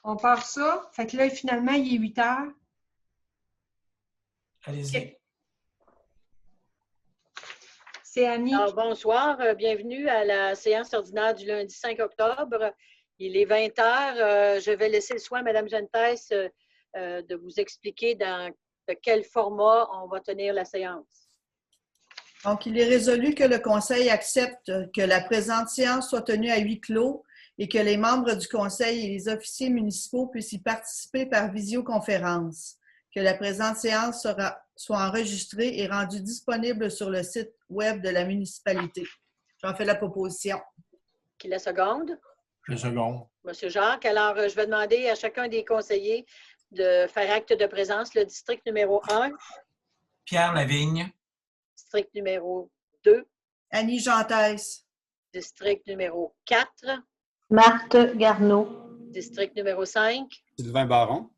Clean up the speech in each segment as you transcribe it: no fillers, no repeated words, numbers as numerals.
On part ça. Fait que là, finalement, il est 8 heures. Allez-y. Okay. C'est Annie. Alors, bonsoir, bienvenue à la séance ordinaire du lundi 5 octobre. Il est 20 heures. Je vais laisser le soin à Mme Gentès de vous expliquer dans quel format on va tenir la séance. Donc, il est résolu que le Conseil accepte que la présente séance soit tenue à huis clos et que les membres du Conseil et les officiers municipaux puissent y participer par visioconférence. Que la présente séance soit enregistrée et rendue disponible sur le site web de la municipalité. J'en fais la proposition. Qui la seconde? Je seconde. Monsieur Jacques, alors je vais demander à chacun des conseillers de faire acte de présence. Le district numéro 1. Pierre Lavigne. District numéro 2. Annie Gentès. District numéro 4. Marthe Garneau. District numéro 5. Sylvain Baron.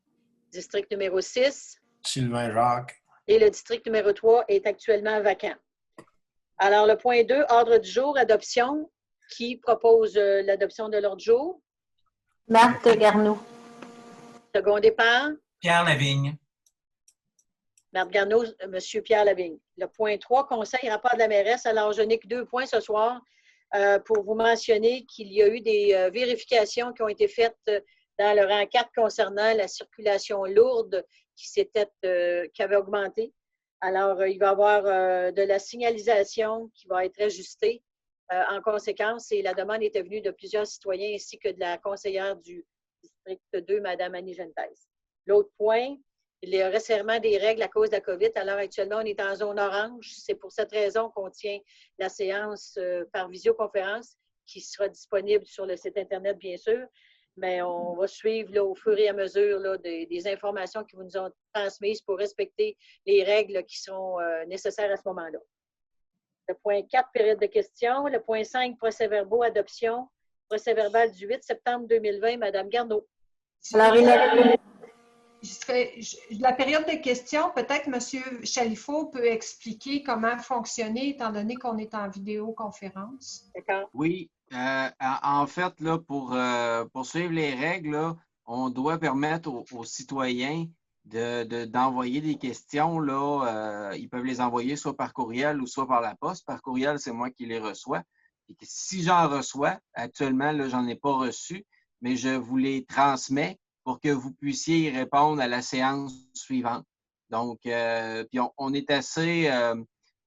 District numéro 6. Sylvain Jacques. Et le district numéro 3 est actuellement vacant. Alors, le point 2, ordre du jour, adoption. Qui propose l'adoption de l'ordre du jour? Marthe Garneau. Secondé par? Pierre Lavigne. Marthe Garneau, M. Pierre Lavigne. Le point 3, conseil, rapport de la mairesse. Alors, je n'ai que 2 points ce soir pour vous mentionner qu'il y a eu des vérifications qui ont été faites dans le rang 4 concernant la circulation lourde qui avait augmenté. Alors, il va y avoir de la signalisation qui va être ajustée en conséquence et la demande était venue de plusieurs citoyens ainsi que de la conseillère du district 2, Mme Annie Gentès. L'autre point, le resserrement des règles à cause de la COVID. Alors, actuellement, on est en zone orange. C'est pour cette raison qu'on tient la séance par visioconférence qui sera disponible sur le site Internet, bien sûr. Mais on va suivre là, au fur et à mesure là, des informations qui vous nous ont transmises pour respecter les règles qui sont nécessaires à ce moment-là. Le point 4, période de questions. Le point 5, procès-verbaux, adoption. Procès-verbal du 8 septembre 2020, Mme Garneau. Alors, La période de questions, peut-être M. Chalifour peut expliquer comment fonctionner étant donné qu'on est en vidéoconférence. D'accord. Oui. En fait, là, pour suivre les règles, là, on doit permettre aux citoyens d'envoyer des questions. Là, ils peuvent les envoyer soit par courriel ou soit par la poste. Par courriel, c'est moi qui les reçois. Et que si j'en reçois, actuellement, là, j'en ai pas reçu, mais je vous les transmets pour que vous puissiez y répondre à la séance suivante. Donc, puis on est assez...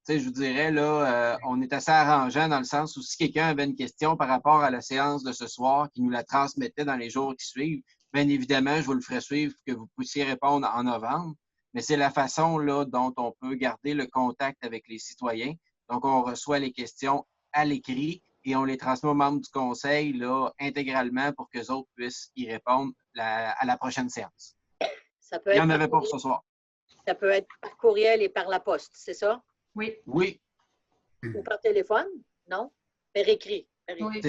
je vous dirais, là, on est assez arrangeant dans le sens où si quelqu'un avait une question par rapport à la séance de ce soir, qui nous la transmettait dans les jours qui suivent, bien évidemment, je vous le ferai suivre pour que vous puissiez répondre en novembre. Mais c'est la façon là, dont on peut garder le contact avec les citoyens. Donc, on reçoit les questions à l'écrit et on les transmet aux membres du conseil là, intégralement pour qu'eux autres puissent y répondre à la prochaine séance. Ça peut Il n'y être en avait pas pour ce soir. Ça peut être par courriel et par la poste, c'est ça? Oui. Oui. Ou par téléphone? Non? Par écrit. Oui,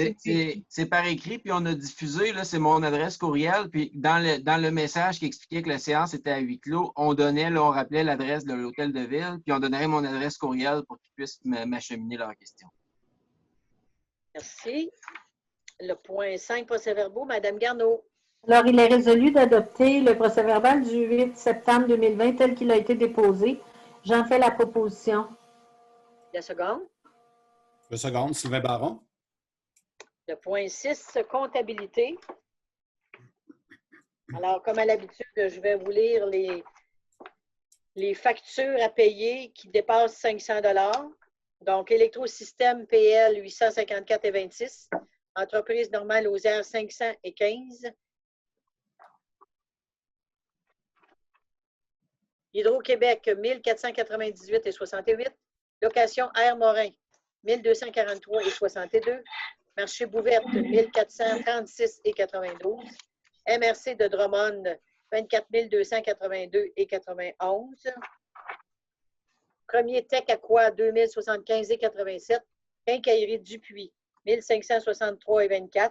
c'est par écrit, puis on a diffusé, là, c'est mon adresse courriel, puis dans le message qui expliquait que la séance était à huis clos, on donnait, là, on rappelait l'adresse de l'hôtel de ville, puis on donnerait mon adresse courriel pour qu'ils puissent m'acheminer leurs questions. Merci. Le point 5, procès-verbaux, Mme Garneau. Alors, il est résolu d'adopter le procès-verbal du 8 septembre 2020 tel qu'il a été déposé. J'en fais la proposition. La seconde. Le second, Sylvain Baron. Le point 6, comptabilité. Alors, comme à l'habitude, je vais vous lire les factures à payer qui dépassent 500 $. Donc, électrosystème PL 854,26, entreprise normale Osière 515, Hydro-Québec 1498,68, location Air Morin 1243,62, marché Bouverte 1436,92, MRC de Drummond 24 282,91, Premier Tech Aqua 2075,87, Quincaillerie Dupuis 1563,24,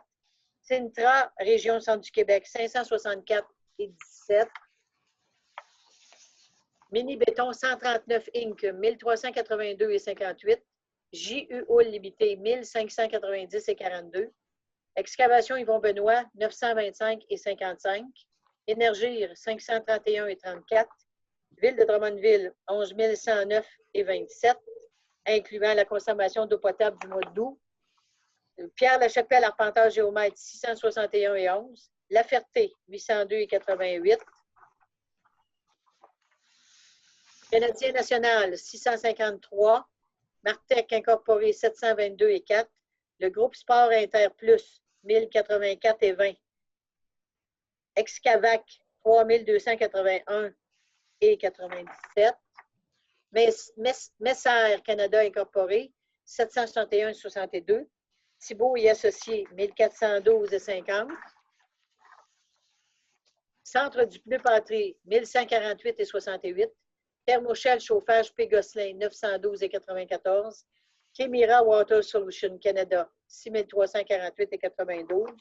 Sintra, Région Centre du Québec 564,17, Mini Béton 139 Inc. 1382,58, JU Houle Limité 1590,42, Excavation Yvon Benoît, 925 et 55. Énergir, 531 et 34. Ville de Drummondville, 11 109 et 27, incluant la consommation d'eau potable du mois d'août. Pierre-Lachapelle, arpenteur géomètre, 661 et 11. La Ferté, 802 et 88. Canadien national, 653. Martec incorporé, 722 et 4. Le groupe Sport Inter Plus, 1084 et 20. Excavac, 3281 et 97. Messer Canada incorporé, 761 et 62. Thibault et associés, 1412 et 50. Centre du pneu pâté, 1148 et 68. Thermoshell chauffage P. Gosselin, 912 et 94. Kemira Water Solution Canada, 6348 et 92.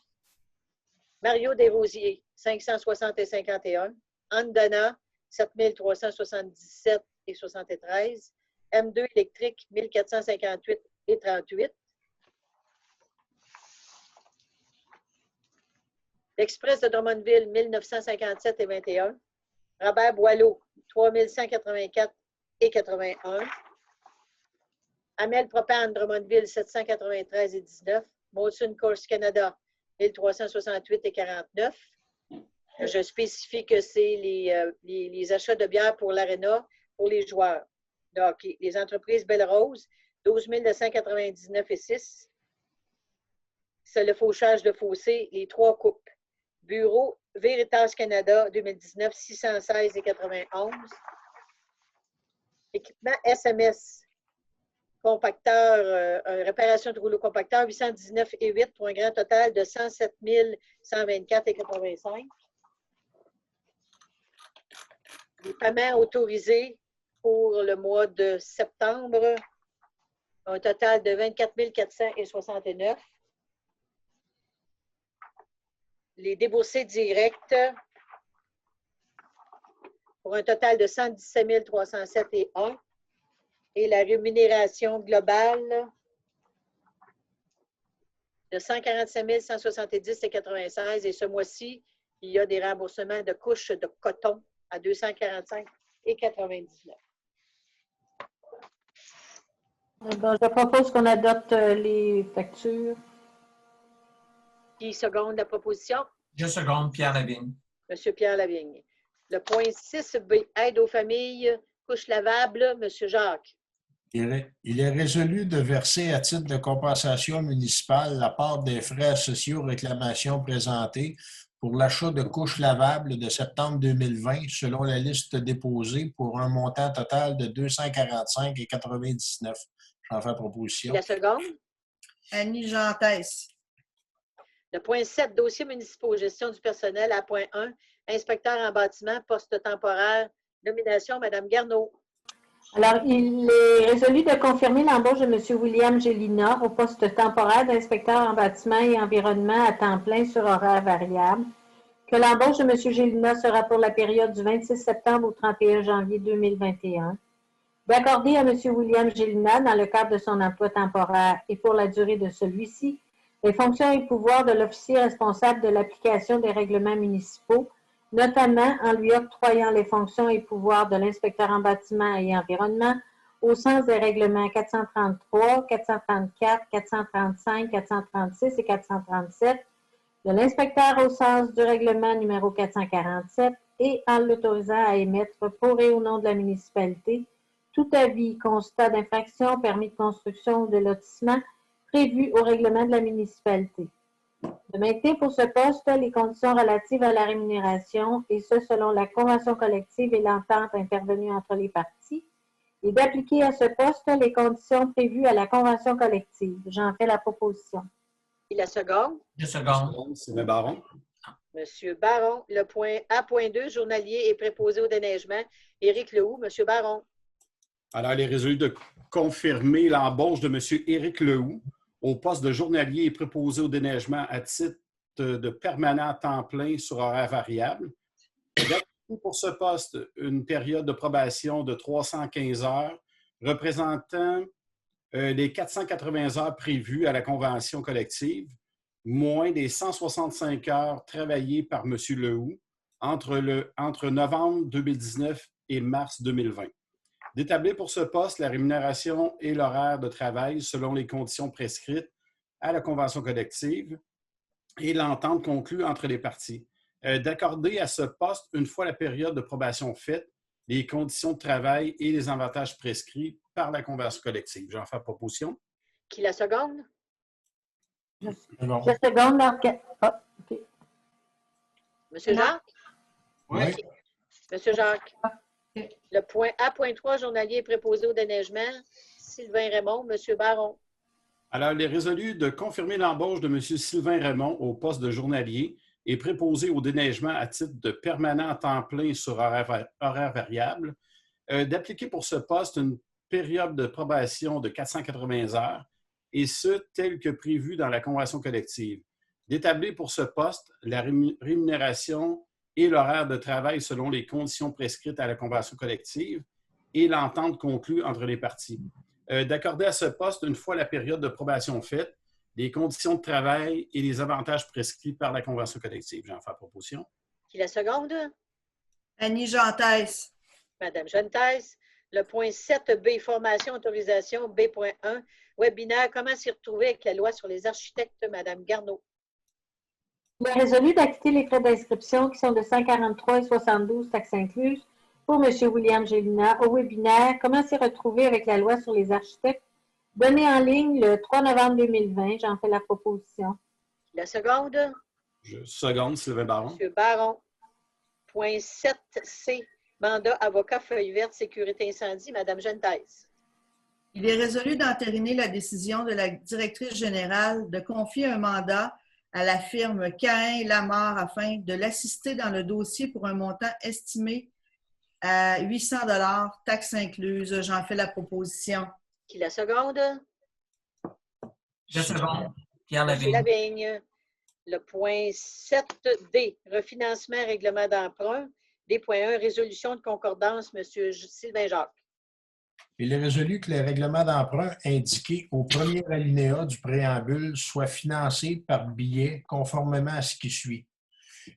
Mario Desrosiers, 560 et 51. Andana, 7377 et 73. M2 électrique, 1458 et 38. L'Express de Drummondville, 1957 et 21. Robert Boileau, 3184 et 81. Amel Propane, Drummondville, 793 et 19. Molson Coors Canada, 1368 et 49. Je spécifie que c'est les achats de bière pour l'Arena pour les joueurs. Donc, les entreprises Belle Rose, 12 999 et 6. C'est le fauchage de fossé, les 3 coupes. Bureau Veritas Canada, 2019, 616 et 91. Équipement SMS, compacteur, réparation de rouleau compacteur, 819 et 8 pour un grand total de 107 124 et 85. Les paiements autorisés pour le mois de septembre, un total de 24 400 et 69. Les déboursés directs pour un total de 117 307 et 1. Et la rémunération globale de 145 170 et 96. Et ce mois-ci, il y a des remboursements de couches de coton à 245 et 99. Bon, je propose qu'on adopte les factures. Qui seconde la proposition? Je seconde Pierre Lavigne. Monsieur Pierre Lavigne. Le point 6B, aide aux familles, couches lavables, Monsieur Jacques. Il est résolu de verser à titre de compensation municipale la part des frais associés aux réclamations présentées pour l'achat de couches lavables de septembre 2020 selon la liste déposée pour un montant total de 245,99. J'en fais proposition. La seconde? Annie Gentès. Le point 7, dossiers municipaux, gestion du personnel à point 1, inspecteur en bâtiment, poste temporaire, nomination, Mme Garneau. Alors, il est résolu de confirmer l'embauche de M. William Gélinard au poste temporaire d'inspecteur en bâtiment et environnement à temps plein sur horaire variable, que l'embauche de M. Gélinard sera pour la période du 26 septembre au 31 janvier 2021, d'accorder à M. William Gélinard, dans le cadre de son emploi temporaire et pour la durée de celui-ci, les fonctions et pouvoirs de l'officier responsable de l'application des règlements municipaux, notamment en lui octroyant les fonctions et pouvoirs de l'inspecteur en bâtiment et environnement au sens des règlements 433, 434, 435, 436 et 437, de l'inspecteur au sens du règlement numéro 447 et en l'autorisant à émettre pour et au nom de la municipalité tout avis, constat d'infraction, permis de construction ou de lotissement prévu au règlement de la municipalité. De maintenir pour ce poste les conditions relatives à la rémunération, et ce selon la convention collective et l'entente intervenue entre les parties, et d'appliquer à ce poste les conditions prévues à la convention collective. J'en fais la proposition. Et la seconde? Je seconde. Sylvain Baron. Monsieur Baron. Le point A.2, journalier et préposé au déneigement, Éric Lehoux. Monsieur Baron. Alors, il est résolu de confirmer l'embauche de M. Éric Lehoux au poste de journalier et préposé au déneigement à titre de permanent à temps plein sur horaire variable. Pour ce poste, une période de probation de 315 heures, représentant les 480 heures prévues à la convention collective. moins des 165 heures travaillées par M. Lehoux entre novembre 2019 et mars 2020. D'établir pour ce poste la rémunération et l'horaire de travail selon les conditions prescrites à la convention collective et l'entente conclue entre les parties. D'accorder à ce poste, une fois la période de probation faite, les conditions de travail et les avantages prescrits par la convention collective. J'en fais proposition. Qui la seconde? Je seconde. Ah, OK. Monsieur Jacques? Oui. Monsieur Jacques. OK. Le point A.3, journalier préposé au déneigement. Sylvain Raymond. Monsieur Baron. Alors, il est résolu de confirmer l'embauche de M. Sylvain Raymond au poste de journalier et préposé au déneigement à titre de permanent à temps plein sur horaire variable, d'appliquer pour ce poste une période de probation de 480 heures, et ce, tel que prévu dans la convention collective. D'établir pour ce poste la rémunération et l'horaire de travail selon les conditions prescrites à la convention collective et l'entente conclue entre les parties. D'accorder à ce poste, une fois la période de probation faite, les conditions de travail et les avantages prescrits par la convention collective. J'en fais proposition. Qui la seconde? Annie Gentès. Madame Gentès. Le point 7B, formation, autorisation, B.1, webinaire. Comment s'y retrouver avec la loi sur les architectes, Madame Garneau? Il est résolu d'acquitter les frais d'inscription qui sont de 143 et 72 taxes incluses pour M. William Gélina au webinaire « Comment s'y retrouver avec la loi sur les architectes » donné en ligne le 3 novembre 2020. J'en fais la proposition. La seconde? Je seconde, Sylvain Baron. Monsieur Baron. Point 7C, mandat avocat feuille verte, sécurité incendie, Madame Gentès. Il est résolu d'entériner la décision de la directrice générale de confier un mandat à la firme Cahin-Lamarre afin de l'assister dans le dossier pour un montant estimé à 800 $, taxes incluses. J'en fais la proposition. Qui la seconde? Je seconde. Pierre Monsieur Lavigne. Lavigne. Le point 7D, refinancement, règlement d'emprunt. D.1, résolution de concordance, Monsieur Sylvain Jacques. Il est résolu que les règlements d'emprunt indiqués au premier alinéa du préambule soient financés par billets conformément à ce qui suit.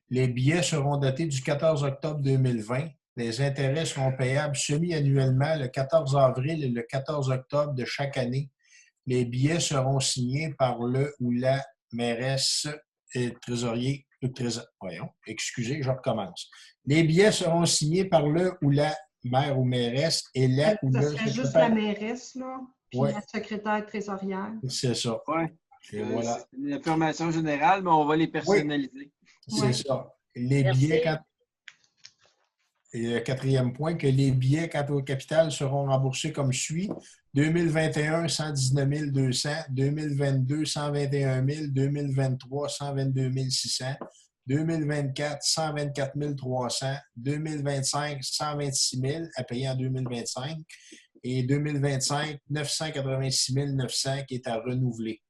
Les billets seront datés du 14 octobre 2020. Les intérêts seront payables semi-annuellement le 14 avril et le 14 octobre de chaque année. Les billets seront signés par le ou la mairesse et trésorier. Excusez, je recommence. Les billets seront signés par le ou la maire ou mairesse et la ou le secrétaire. C'est juste la mairesse, là, puis ouais. La secrétaire trésorière. C'est ça. Oui. Voilà. C'est une information générale, mais on va les personnaliser. C'est Ouais. ça. Les Merci. billets, et le quatrième point, que les billets quant au capital seront remboursés comme suit. 2021, 119 200. 2022, 121 000. 2023, 122 600. 2024, 124 300. 2025, 126 000 à payer en 2025. Et 2025, 986 900 qui est à renouveler.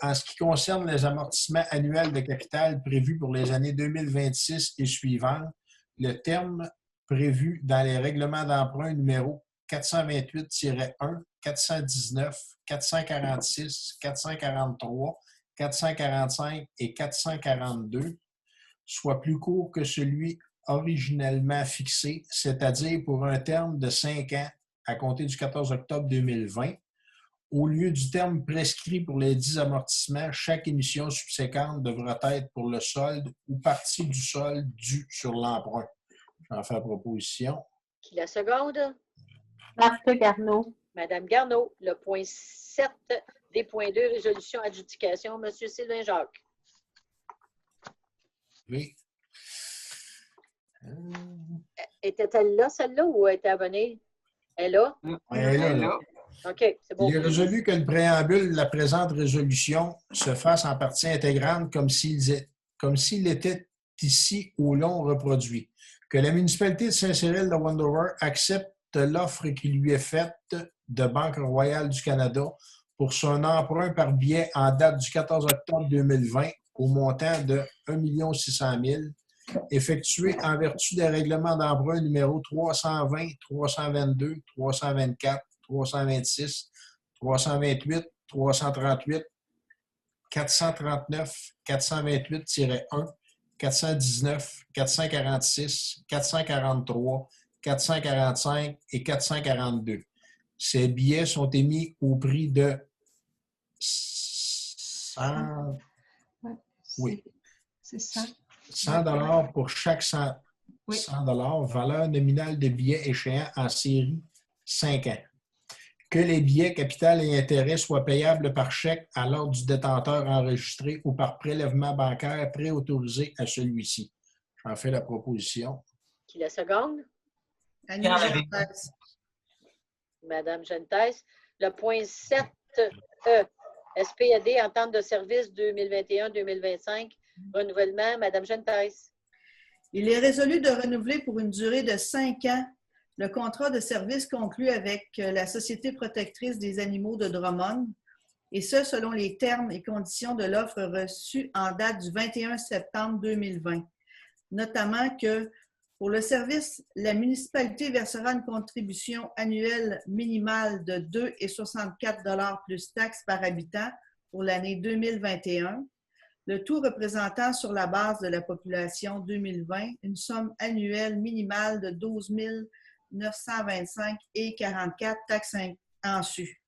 En ce qui concerne les amortissements annuels de capital prévus pour les années 2026 et suivantes, le terme prévu dans les règlements d'emprunt numéro 428-1, 419, 446, 443, 445 et 442 soit plus court que celui originellement fixé, c'est-à-dire pour un terme de 5 ans à compter du 14 octobre 2020. Au lieu du terme prescrit pour les 10 amortissements, chaque émission subséquente devra être pour le solde ou partie du solde dû sur l'emprunt. J'en fais la proposition. Qui la seconde? Marthe Garneau. Madame Garneau. Le point 7, D.2, résolution adjudication, Monsieur Sylvain Jacques. Oui. Était-elle là, celle-là, ou était abonnée? Elle est là? Elle est là. OK, c'est bon. Il est résolu que le préambule de la présente résolution se fasse en partie intégrante comme s'il était ici au long reproduit. Que la municipalité de Saint-Cyril de Wendover accepte l'offre qui lui est faite de Banque Royale du Canada pour son emprunt par billet en date du 14 octobre 2020 au montant de 1 600 000 effectué en vertu des règlements d'emprunt numéro 320, 322, 324, 326, 328, 338, 439, 428-1, 419, 446, 443, 445 et 442. Ces billets sont émis au prix de 100, oui, c'est ça. 100 $ pour chaque 100 $, valeur nominale de billets échéants en série 5 ans. Que les billets capital et intérêt soient payables par chèque à l'ordre du détenteur enregistré ou par prélèvement bancaire préautorisé à celui-ci. J'en fais la proposition. Qui la seconde? Annie Gentes. Madame Gentes. Le point 7E, SPAD, entente de service 2021-2025, renouvellement. Madame Gentes. Il est résolu de renouveler pour une durée de 5 ans le contrat de service conclu avec la Société protectrice des animaux de Drummond, et ce, selon les termes et conditions de l'offre reçue en date du 21 septembre 2020. Notamment que, pour le service, la municipalité versera une contribution annuelle minimale de 2,64 $ plus taxes par habitant pour l'année 2021, le tout représentant sur la base de la population 2020 une somme annuelle minimale de 12 925,44 taxes en su.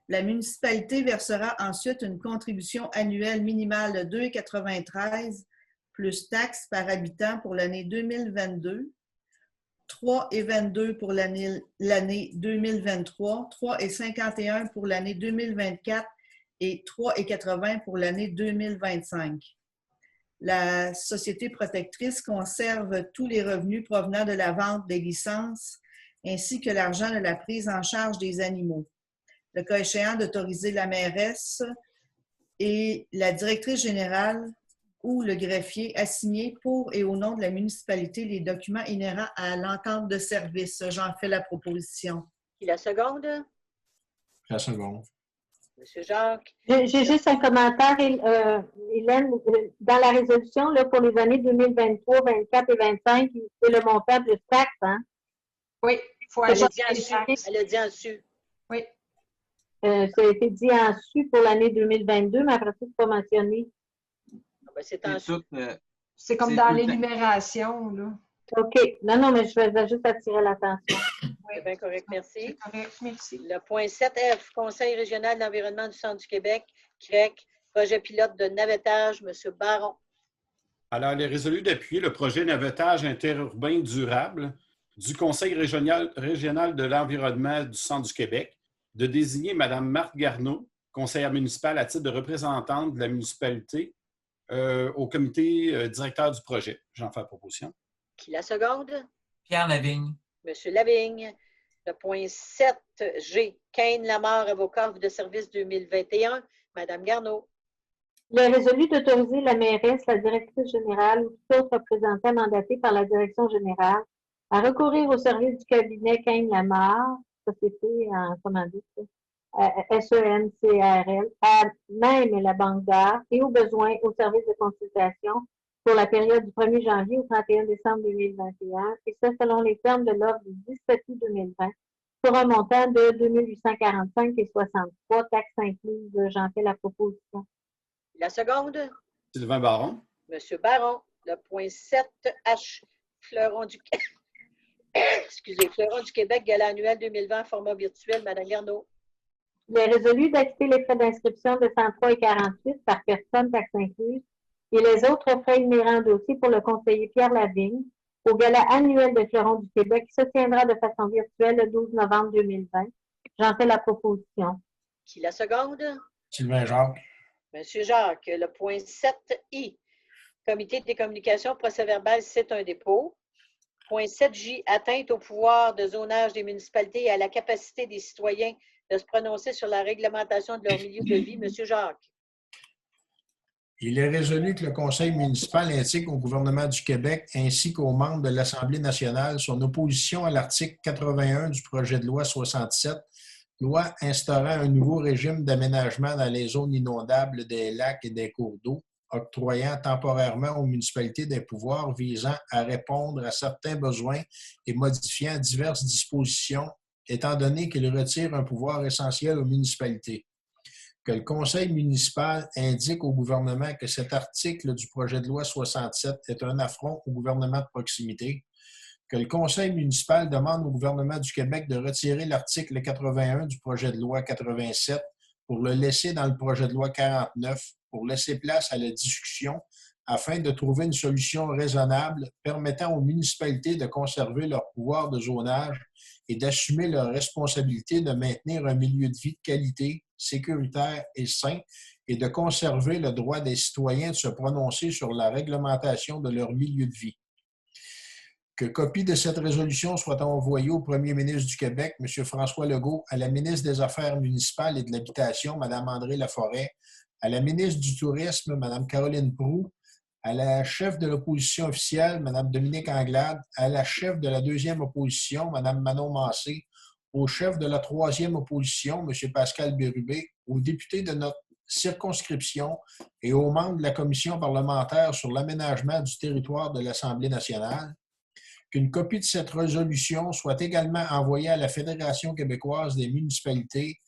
La municipalité versera ensuite une contribution annuelle minimale de 2,93 plus taxes par habitant pour l'année 2022, 3,22 pour l'année 2023, 3,51 pour l'année 2024 et 3,80 pour l'année 2025. La Société protectrice conserve tous les revenus provenant de la vente des licences ainsi que l'argent de la prise en charge des animaux. Le cas échéant d'autoriser la mairesse et la directrice générale ou le greffier à signer pour et au nom de la municipalité les documents inhérents à l'entente de service. J'en fais la proposition. Qui la seconde? La seconde. Monsieur Jacques. J'ai juste un commentaire, Hélène. Dans la résolution, là, pour les années 2023, 24 et 25, c'est le montant de taxes, hein? Oui, il faut Elle ajouter a les taxes. Elle a dit en dessus. Oui. Ça a été dit en su pour l'année 2022, mais après ça, c'est pas mentionné. Ben, c'est en dessus. C'est comme dans l'énumération, là. OK. Non, mais je vais juste attirer l'attention. C'est bien correct, merci. C'est correct, merci. Le point 7F, Conseil régional d'environnement du Centre du Québec, CREC, projet pilote de navettage, M. Baron. Alors, il est résolu d'appuyer le projet navettage interurbain durable du Conseil régional de l'environnement du Centre du Québec, de désigner Mme Marthe Garneau, conseillère municipale à titre de représentante de la municipalité au comité directeur du projet. J'en fais la proposition. Qui la seconde? Pierre Lavigne. Monsieur Lavigne. Le point 7G, Kane Lamar, avocat de service 2021, Mme Garneau. Il est résolu d'autoriser la mairesse, la directrice générale ou tout autre représentant mandaté par la direction générale à recourir au service du cabinet Kane Lamar, société en commandite, SENCRL, à même la Banque d'art et au besoin au service de consultation pour la période du 1er janvier au 31 décembre 2021, et ce selon les termes de l'ordre du 17 août 2020, pour un montant de 2 845,63 taxes incluses. J'en fais la proposition. La seconde? Sylvain Baron. Monsieur Baron. Le point 7H, Fleuron du Fleuron du Québec, gala annuel 2020, format virtuel, Mme Garneau. Il est résolu d'acquitter les frais d'inscription de 103 et 48 par personne, taxes incluses, et les autres frais inhérents au dossier pour le conseiller Pierre Lavigne au gala annuel de Fleuron du Québec qui se tiendra de façon virtuelle le 12 novembre 2020. J'en fais la proposition. Qui la seconde? Sylvain Jacques. Monsieur Jacques. Le point 7I, Comité des communications, procès-verbal, c'est un dépôt. Point 7J, atteinte au pouvoir de zonage des municipalités et à la capacité des citoyens de se prononcer sur la réglementation de leur milieu de vie. Monsieur Jacques. Il est résolu que le Conseil municipal indique au gouvernement du Québec ainsi qu'aux membres de l'Assemblée nationale son opposition à l'article 81 du projet de loi 67, loi instaurant un nouveau régime d'aménagement dans les zones inondables des lacs et des cours d'eau, octroyant temporairement aux municipalités des pouvoirs visant à répondre à certains besoins et modifiant diverses dispositions, étant donné qu'il retire un pouvoir essentiel aux municipalités. que le conseil municipal indique au gouvernement que cet article du projet de loi 67 est un affront au gouvernement de proximité, que le conseil municipal demande au gouvernement du Québec de retirer l'article 81 du projet de loi 87 pour le laisser dans le projet de loi 49 pour laisser place à la discussion afin de trouver une solution raisonnable permettant aux municipalités de conserver leur pouvoir de zonage et d'assumer leur responsabilité de maintenir un milieu de vie de qualité, sécuritaire et sain et de conserver le droit des citoyens de se prononcer sur la réglementation de leur milieu de vie. Que copie de cette résolution soit envoyée au premier ministre du Québec, M. François Legault, à la ministre des Affaires municipales et de l'Habitation, Mme André Laforêt, à la ministre du Tourisme, Mme Caroline Proulx, à la chef de l'opposition officielle, Mme Dominique Anglade, à la chef de la deuxième opposition, Mme Manon Massé, au chef de la troisième opposition, M. Pascal Bérubé, aux députés de notre circonscription et aux membres de la commission parlementaire sur l'aménagement du territoire de l'Assemblée nationale, qu'une copie de cette résolution soit également envoyée à la Fédération québécoise des municipalités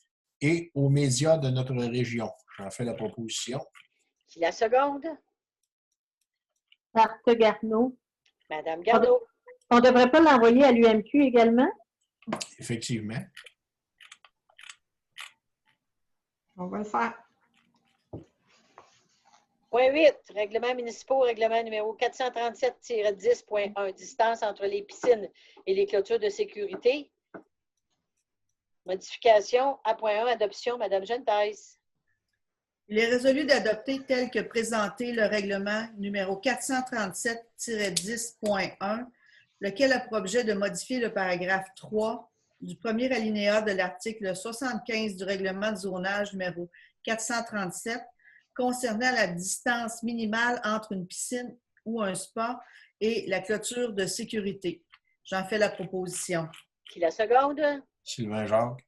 et aux médias de notre région. J'en fais la proposition. Qui la seconde? Marthe Garneau. Madame Garneau. On ne devrait pas l'envoyer à l'UMQ également? Effectivement. On va le faire. Point 8, règlement municipal, règlement numéro 437-10.1, distance entre les piscines et les clôtures de sécurité. Modification, A.1, adoption, Mme Genepaise. Il est résolu d'adopter tel que présenté le règlement numéro 437-10.1, lequel a pour objet de modifier le paragraphe 3 du premier alinéa de l'article 75 du règlement de zonage numéro 437 concernant la distance minimale entre une piscine ou un spa et la clôture de sécurité. J'en fais la proposition. Qui la seconde? Sylvain Jacques.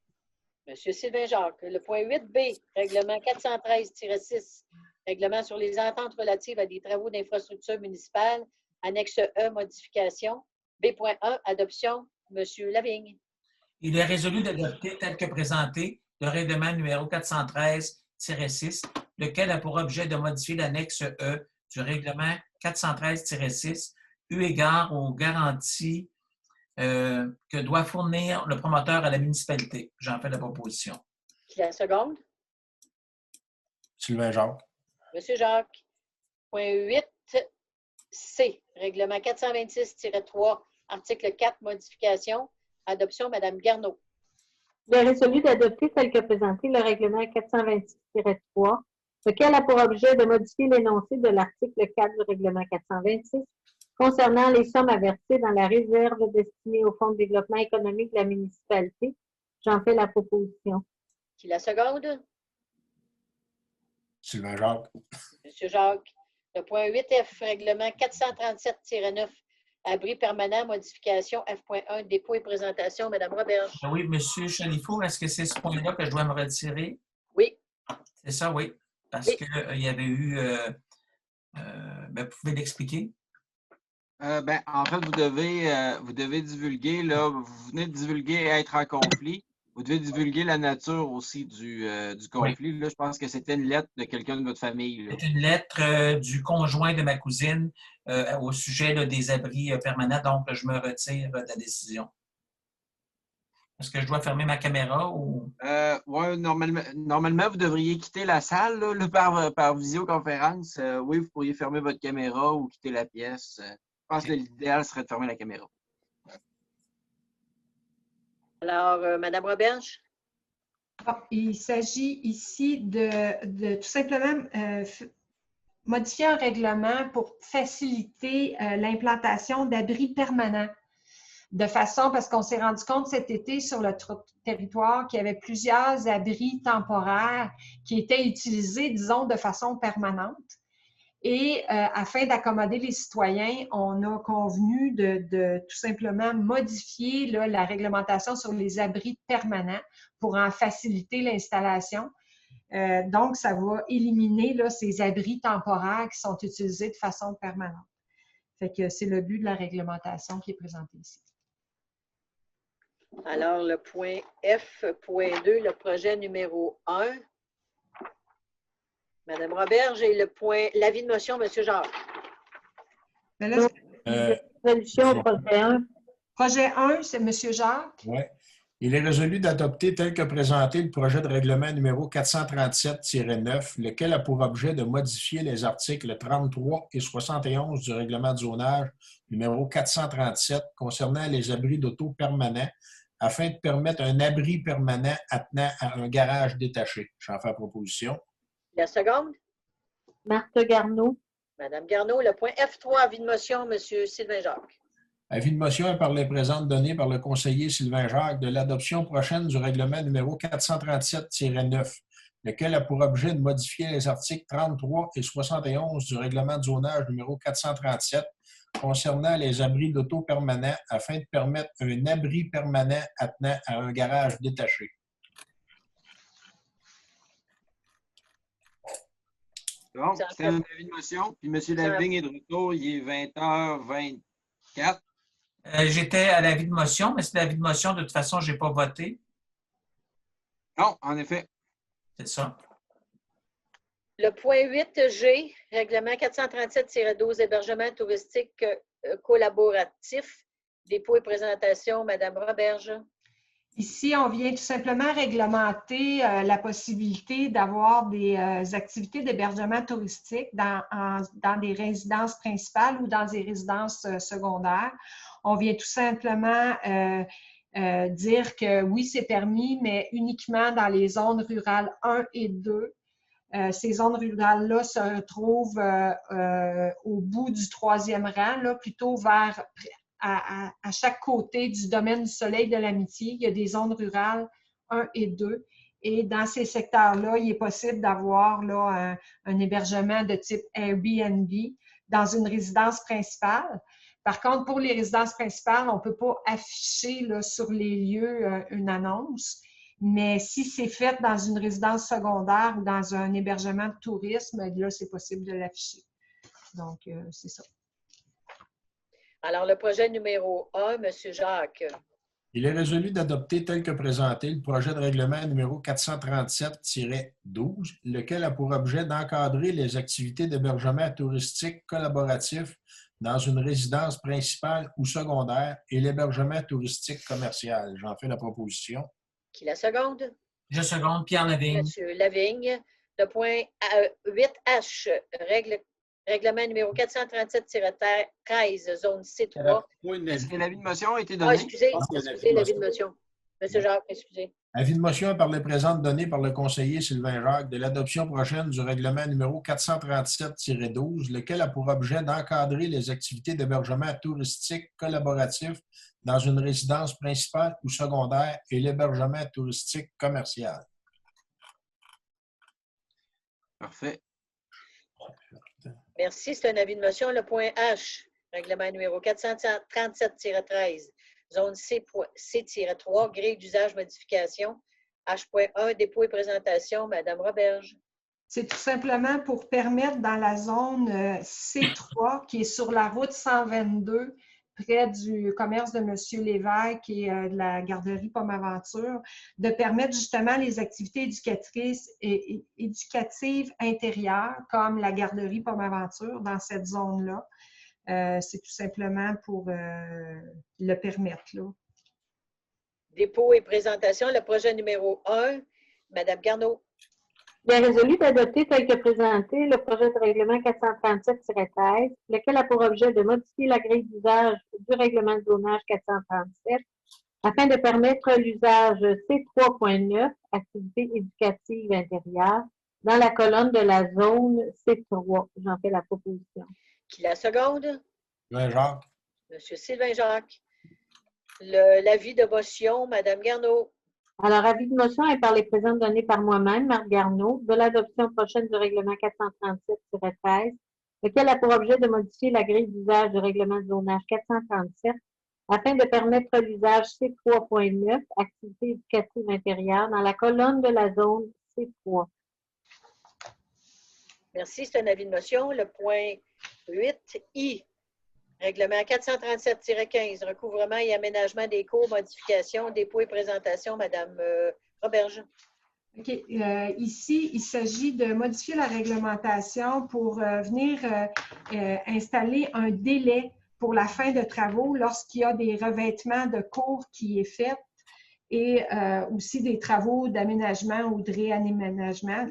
Monsieur Sylvain Jacques. Le point 8B, règlement 413-6, règlement sur les ententes relatives à des travaux d'infrastructure municipale, annexe E, modification. B.1, adoption, Monsieur Lavigne. Il est résolu d'adopter tel que présenté le règlement numéro 413-6, lequel a pour objet de modifier l'annexe E du règlement 413-6, eu égard aux garanties que doit fournir le promoteur à la municipalité. J'en fais la proposition. Qui la seconde? Sylvain Jacques. Monsieur Jacques. Point 8C, règlement 426-3, article 4, modification. Adoption, Mme Garneau. Il est résolu d'adopter tel que présenté le règlement 426-3, lequel a pour objet de modifier l'énoncé de l'article 4 du règlement 426 concernant les sommes à verser dans la réserve destinée au Fonds de développement économique de la municipalité. J'en fais la proposition. Qui la seconde? Sylvain Jacques. Monsieur Jacques. Le point 8F, règlement 437-9, abri permanent, modification F.1, dépôt et présentation, Mme Roberge. Oui, M. Chalifou, est-ce que c'est ce point-là que je dois me retirer? Oui. C'est ça, oui. Parce Oui. qu'il y avait eu... vous pouvez l'expliquer? En fait, vous devez divulguer, là, vous venez de divulguer être en conflit. Vous devez divulguer la nature aussi du conflit. Oui. Là, je pense que c'était une lettre de quelqu'un de votre famille. C'est une lettre du conjoint de ma cousine au sujet là, des abris permanents, donc je me retire de la décision. Est-ce que je dois fermer ma caméra ou... Oui, normalement, vous devriez quitter la salle là, par visioconférence. Oui, vous pourriez fermer votre caméra ou quitter la pièce. Je pense que l'idéal serait de fermer la caméra. Alors, Mme Roberge? Bon, il s'agit ici de tout simplement modifier un règlement pour faciliter l'implantation d'abris permanents. De façon, parce qu'on s'est rendu compte cet été sur le territoire qu'il y avait plusieurs abris temporaires qui étaient utilisés, disons, de façon permanente. Et afin d'accommoder les citoyens, on a convenu de tout simplement modifier là, la réglementation sur les abris permanents pour en faciliter l'installation. Donc, ça va éliminer là, ces abris temporaires qui sont utilisés de façon permanente. Fait que c'est le but de la réglementation qui est présentée ici. Alors, le point F.2, le projet numéro 1. Madame Roberge, et l'avis de motion, M. Jacques. Mais là, Résolution projet 1. projet 1, c'est M. Jacques. Oui. Il est résolu d'adopter tel que présenté le projet de règlement numéro 437-9, lequel a pour objet de modifier les articles 33 et 71 du règlement de zonage numéro 437 concernant les abris d'auto permanents afin de permettre un abri permanent attenant à un garage détaché. J'en fais proposition. La seconde? Marthe Garneau. Madame Garneau, le point F3, avis de motion, M. Sylvain Jacques. Avis de motion par les présentes données par le conseiller Sylvain Jacques de l'adoption prochaine du règlement numéro 437-9, lequel a pour objet de modifier les articles 33 et 71 du règlement de zonage numéro 437 concernant les abris d'auto permanents afin de permettre un abri permanent attenant à un garage détaché. Bon, c'est un avis de motion. Puis M. Delvigne est de retour. Il est 20h24. J'étais à l'avis de motion, mais c'est l'avis de motion. De toute façon, je n'ai pas voté. Non, en effet. C'est ça. Le point 8G, règlement 437-12, hébergement touristique collaboratif, dépôt et présentation, Mme Roberge. Ici, on vient tout simplement réglementer la possibilité d'avoir des activités d'hébergement touristique dans des résidences principales ou dans des résidences secondaires. On vient tout simplement dire que oui, c'est permis, mais uniquement dans les zones rurales 1 et 2. Ces zones rurales-là se retrouvent au bout du 3e rang, là, plutôt vers à chaque côté du domaine du Soleil de l'Amitié. Il y a des zones rurales 1 et 2. Et dans ces secteurs-là, il est possible d'avoir là, un hébergement de type Airbnb dans une résidence principale. Par contre, pour les résidences principales, on ne peut pas afficher là, sur les lieux une annonce. Mais si c'est fait dans une résidence secondaire ou dans un hébergement de tourisme, là, c'est possible de l'afficher. Donc, c'est ça. Alors, le projet numéro 1, M. Jacques. Il est résolu d'adopter tel que présenté le projet de règlement numéro 437-12, lequel a pour objet d'encadrer les activités d'hébergement touristique collaboratif dans une résidence principale ou secondaire et l'hébergement touristique commercial. J'en fais la proposition. Qui la seconde? Je seconde, Pierre Lavigne. Monsieur Lavigne. Le point 8H, règlement numéro 437-13, zone C3. Est-ce que l'avis de motion a été Ah, donné? excusez, l'avis de motion. Monsieur Jacques, excusez. Avis de motion par les présentes données par le conseiller Sylvain Jacques de l'adoption prochaine du règlement numéro 437-12, lequel a pour objet d'encadrer les activités d'hébergement touristique collaboratif dans une résidence principale ou secondaire et l'hébergement touristique commercial. Parfait. Merci, c'est un avis de motion. Le point H, règlement numéro 437-13, zone C-3, grille d'usage modification. H.1, dépôt et présentation, Mme Roberge. C'est tout simplement pour permettre dans la zone C3, qui est sur la route 122, près du commerce de M. Lévesque et de la garderie Pomme-Aventure, de permettre justement les activités éducatrices et éducatives intérieures, comme la garderie Pomme-Aventure, dans cette zone-là. C'est tout simplement pour le permettre, là. Dépôt et présentation, le projet numéro 1, Mme Garneau. Il est résolu d'adopter tel que présenté le projet de règlement 437-13, lequel a pour objet de modifier la grille d'usage du règlement de zonage 437 afin de permettre l'usage C3.9, activités éducatives intérieures, dans la colonne de la zone C3. J'en fais la proposition. Qui la seconde? Sylvain Jacques. Monsieur Sylvain Jacques. L'avis de motion, Mme Garneau. Alors, avis de motion est par les présentes données par moi-même, Marc Garneau, de l'adoption prochaine du règlement 437-13, lequel a pour objet de modifier la grille d'usage du règlement de zonage 437 afin de permettre l'usage C3.9, activités éducatives intérieures, dans la colonne de la zone C3. Merci, c'est un avis de motion. Le point 8I, règlement 437-15, recouvrement et aménagement des cours, modification, dépôt et présentation, Mme Roberge. OK. Ici, il s'agit de modifier la réglementation pour venir installer un délai pour la fin de travaux lorsqu'il y a des revêtements de cours qui est fait et aussi des travaux d'aménagement ou de réaménagement.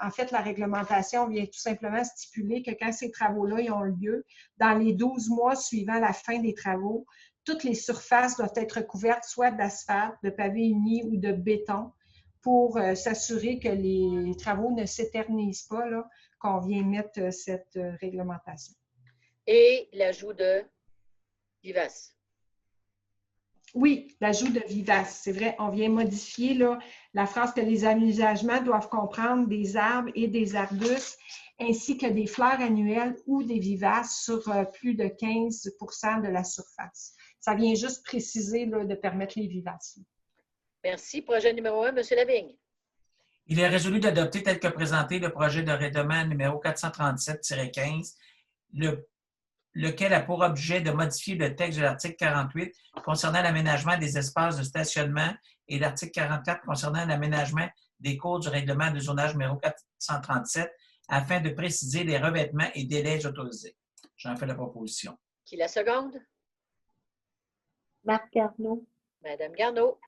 En fait, la réglementation vient tout simplement stipuler que quand ces travaux-là ont lieu, dans les 12 mois suivant la fin des travaux, toutes les surfaces doivent être couvertes soit d'asphalte, de pavé uni ou de béton pour s'assurer que les travaux ne s'éternisent pas, là, qu'on vient mettre cette réglementation. Et l'ajout de vivace. Oui, l'ajout de vivace, c'est vrai. On vient modifier là, la phrase que les aménagements doivent comprendre des arbres et des arbustes, ainsi que des fleurs annuelles ou des vivaces sur plus de 15 % de la surface. Ça vient juste préciser là, de permettre les vivaces. Merci. Projet numéro 1, M. Lavigne. Il est résolu d'adopter tel que présenté le projet de règlement numéro 437-15, lequel a pour objet de modifier le texte de l'article 48 concernant l'aménagement des espaces de stationnement et l'article 44 concernant l'aménagement des cours du règlement de zonage numéro 437 afin de préciser les revêtements et délais autorisés. J'en fais la proposition. Qui la seconde? Marc Garneau. Madame Garneau.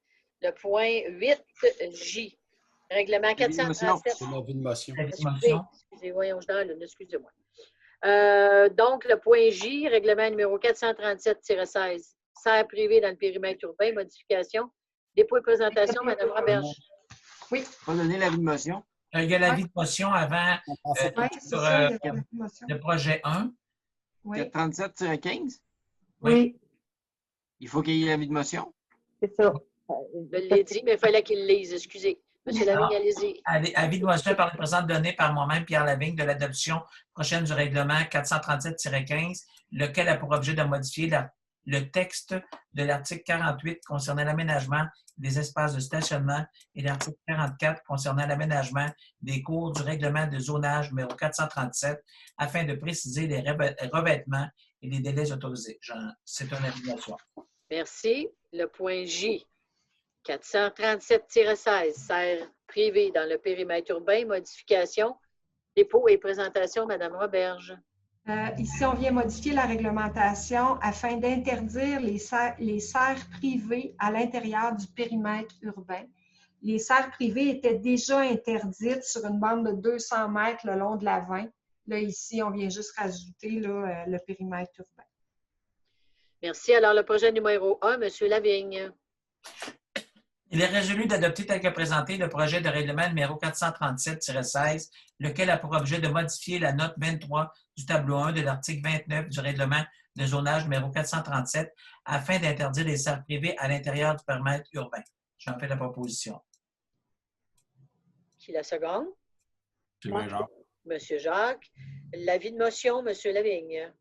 Le point 8J. Règlement 437. C'est l'avis de motion. Excusez, voyons, excusez-moi. Donc, le point J, règlement numéro 437-16, serre privée dans le périmètre urbain, modification, dépôt et présentation, Mme Roberge. Oui. Pas donner l'avis de motion. Il y a l'avis de motion avant sur le projet 1. Oui. 437-15? Oui, Il faut qu'il y ait l'avis de motion. c'est ça. Je l'ai dit, mais il fallait qu'il le lise, excusez. Monsieur Lavigne, allez-y. Avis de motion par le président donné par moi-même, Pierre Lavigne, de l'adoption prochaine du règlement 437-15, lequel a pour objet de modifier le texte de l'article 48 concernant l'aménagement des espaces de stationnement et l'article 44 concernant l'aménagement des cours du règlement de zonage numéro 437 afin de préciser les revêtements et les délais autorisés. C'est un avis de motion. Merci. Le point J. 437-16, serre privée dans le périmètre urbain, modification, dépôt et présentation, Mme Roberge. Ici, on vient modifier la réglementation afin d'interdire les serres privées à l'intérieur du périmètre urbain. Les serres privées étaient déjà interdites sur une bande de 200 mètres le long de la 20. Là, ici, on vient juste rajouter là, le périmètre urbain. Merci. Alors, le projet numéro 1, M. Lavigne. Il est résolu d'adopter tel que présenté le projet de règlement numéro 437-16, lequel a pour objet de modifier la note 23 du tableau 1 de l'article 29 du règlement de zonage numéro 437 afin d'interdire les serres privées à l'intérieur du périmètre urbain. J'en fais la proposition. Qui la seconde? Jacques. Monsieur Jacques. L'avis de motion, M. Lavigne.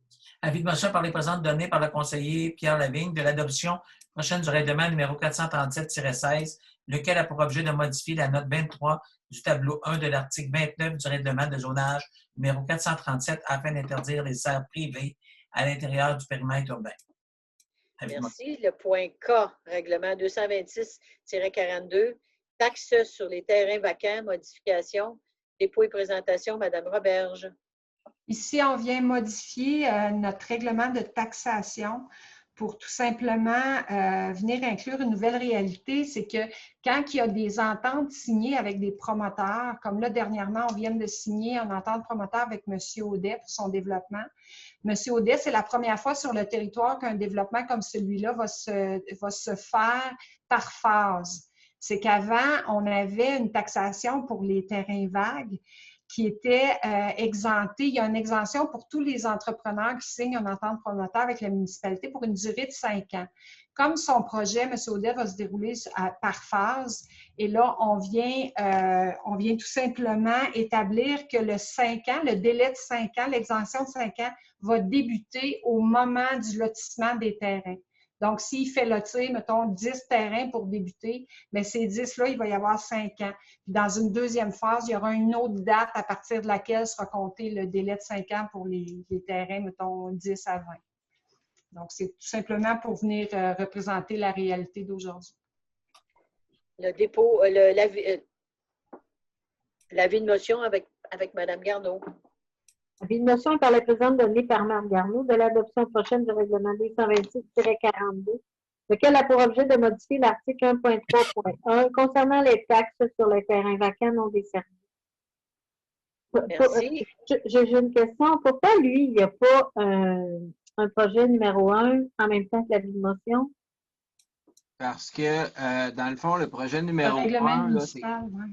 Avis de motion par les présentes données par le conseiller Pierre Lavigne de l'adoption prochaine du règlement numéro 437-16, lequel a pour objet de modifier la note 23 du tableau 1 de l'article 29 du règlement de zonage numéro 437 afin d'interdire les serres privées à l'intérieur du périmètre urbain. Merci. Le point K, règlement 226-42, taxe sur les terrains vacants, modification, dépôt et présentation, Mme Roberge. Ici, on vient modifier notre règlement de taxation pour tout simplement venir inclure une nouvelle réalité, c'est que quand il y a des ententes signées avec des promoteurs, comme là, dernièrement, on vient de signer une entente promoteur avec M. Audet pour son développement. M. Audet, c'est la première fois sur le territoire qu'un développement comme celui-là va se faire par phase. C'est qu'avant, on avait une taxation pour les terrains vagues qui était exempté. Il y a une exemption pour tous les entrepreneurs qui signent une entente promoteur avec la municipalité pour une durée de 5 ans. Comme son projet, M. Audet, va se dérouler par phase, et là, on vient tout simplement établir que le délai de 5 ans, l'exemption de 5 ans, va débuter au moment du lotissement des terrains. Donc, s'il fait lotir, mettons, 10 terrains pour débuter, bien, ces 10-là, il va y avoir 5 ans. Puis dans une deuxième phase, il y aura une autre date à partir de laquelle sera compté le délai de 5 ans pour les terrains, mettons, 10 à 20. Donc, c'est tout simplement pour venir représenter la réalité d'aujourd'hui. Le dépôt, L'avis de motion avec Mme Garneau. Avis de motion par la présidente donnée par Mme Garneau de l'adoption prochaine du règlement 226-42, lequel a pour objet de modifier l'article 1.3.1 concernant les taxes sur les terrains vacants non desservis. Merci. J'ai une question. Pourquoi lui, il n'y a pas un projet numéro 1 en même temps que l'avis de motion? Parce que, dans le fond, le projet numéro 1, règlement municipal, ouais.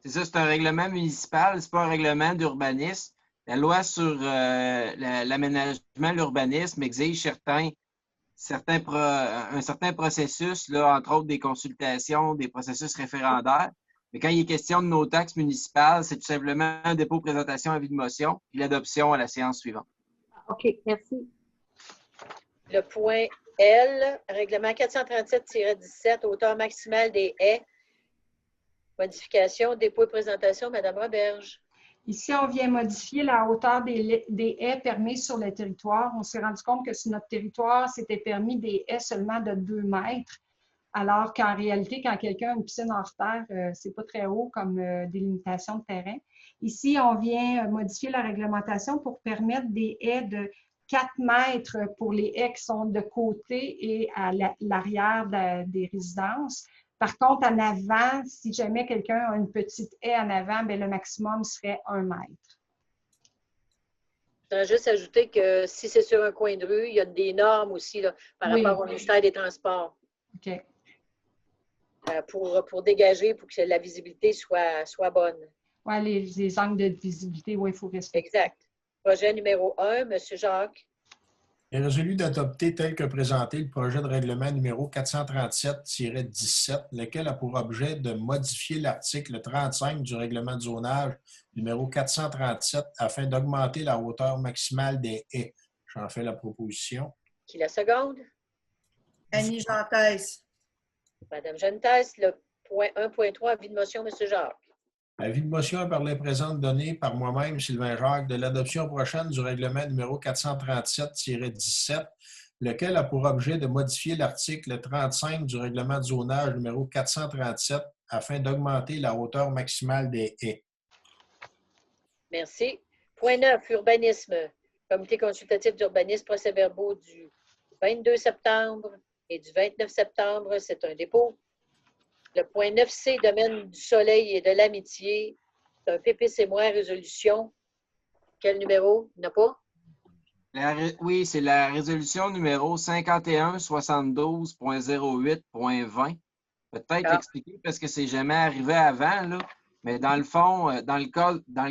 C'est ça, c'est un règlement municipal, c'est pas un règlement d'urbanisme. La loi sur l'aménagement, l'urbanisme exige un certain processus, là, entre autres des consultations, des processus référendaires. Mais quand il est question de nos taxes municipales, c'est tout simplement un dépôt, présentation, avis de motion, puis l'adoption à la séance suivante. OK, merci. Le point L, règlement 437-17, hauteur maximale des haies. Modification, dépôt et présentation, Mme Roberge. Ici, on vient modifier la hauteur des haies permises sur le territoire. On s'est rendu compte que sur notre territoire, c'était permis des haies seulement de 2 mètres, alors qu'en réalité, quand quelqu'un a une piscine hors terre, c'est pas très haut comme délimitation de terrain. Ici, on vient modifier la réglementation pour permettre des haies de 4 mètres pour les haies qui sont de côté et à l'arrière des résidences. Par contre, en avant, si jamais quelqu'un a une petite haie en avant, bien, le maximum serait 1 mètre. Je voudrais juste ajouter que si c'est sur un coin de rue, il y a des normes aussi là, par rapport au ministère des Transports. OK. Pour dégager, pour que la visibilité soit bonne. Oui, les angles de visibilité, oui, il faut respecter. Exact. Projet numéro 1, M. Jacques. Il est résolu d'adopter tel que présenté le projet de règlement numéro 437-17, lequel a pour objet de modifier l'article 35 du règlement de zonage numéro 437 afin d'augmenter la hauteur maximale des haies. J'en fais la proposition. Qui la seconde? Annie Gentès. Madame Gentès, le point 1.3, avis de motion, M. Jacques. Avis de motion par les présentes données par moi-même, Sylvain Jacques, de l'adoption prochaine du règlement numéro 437-17, lequel a pour objet de modifier l'article 35 du règlement de zonage numéro 437 afin d'augmenter la hauteur maximale des haies. Merci. Point 9, urbanisme. Comité consultatif d'urbanisme, procès-verbaux du 22 septembre et du 29 septembre, c'est un dépôt. Le point 9C, domaine du soleil et de l'amitié, c'est un PPC-moi résolution. Quel numéro? Il n'y en a pas? Oui, c'est la résolution numéro 5172.08.20. Peut-être expliquer parce que c'est jamais arrivé avant, là. Mais dans le fond, dans le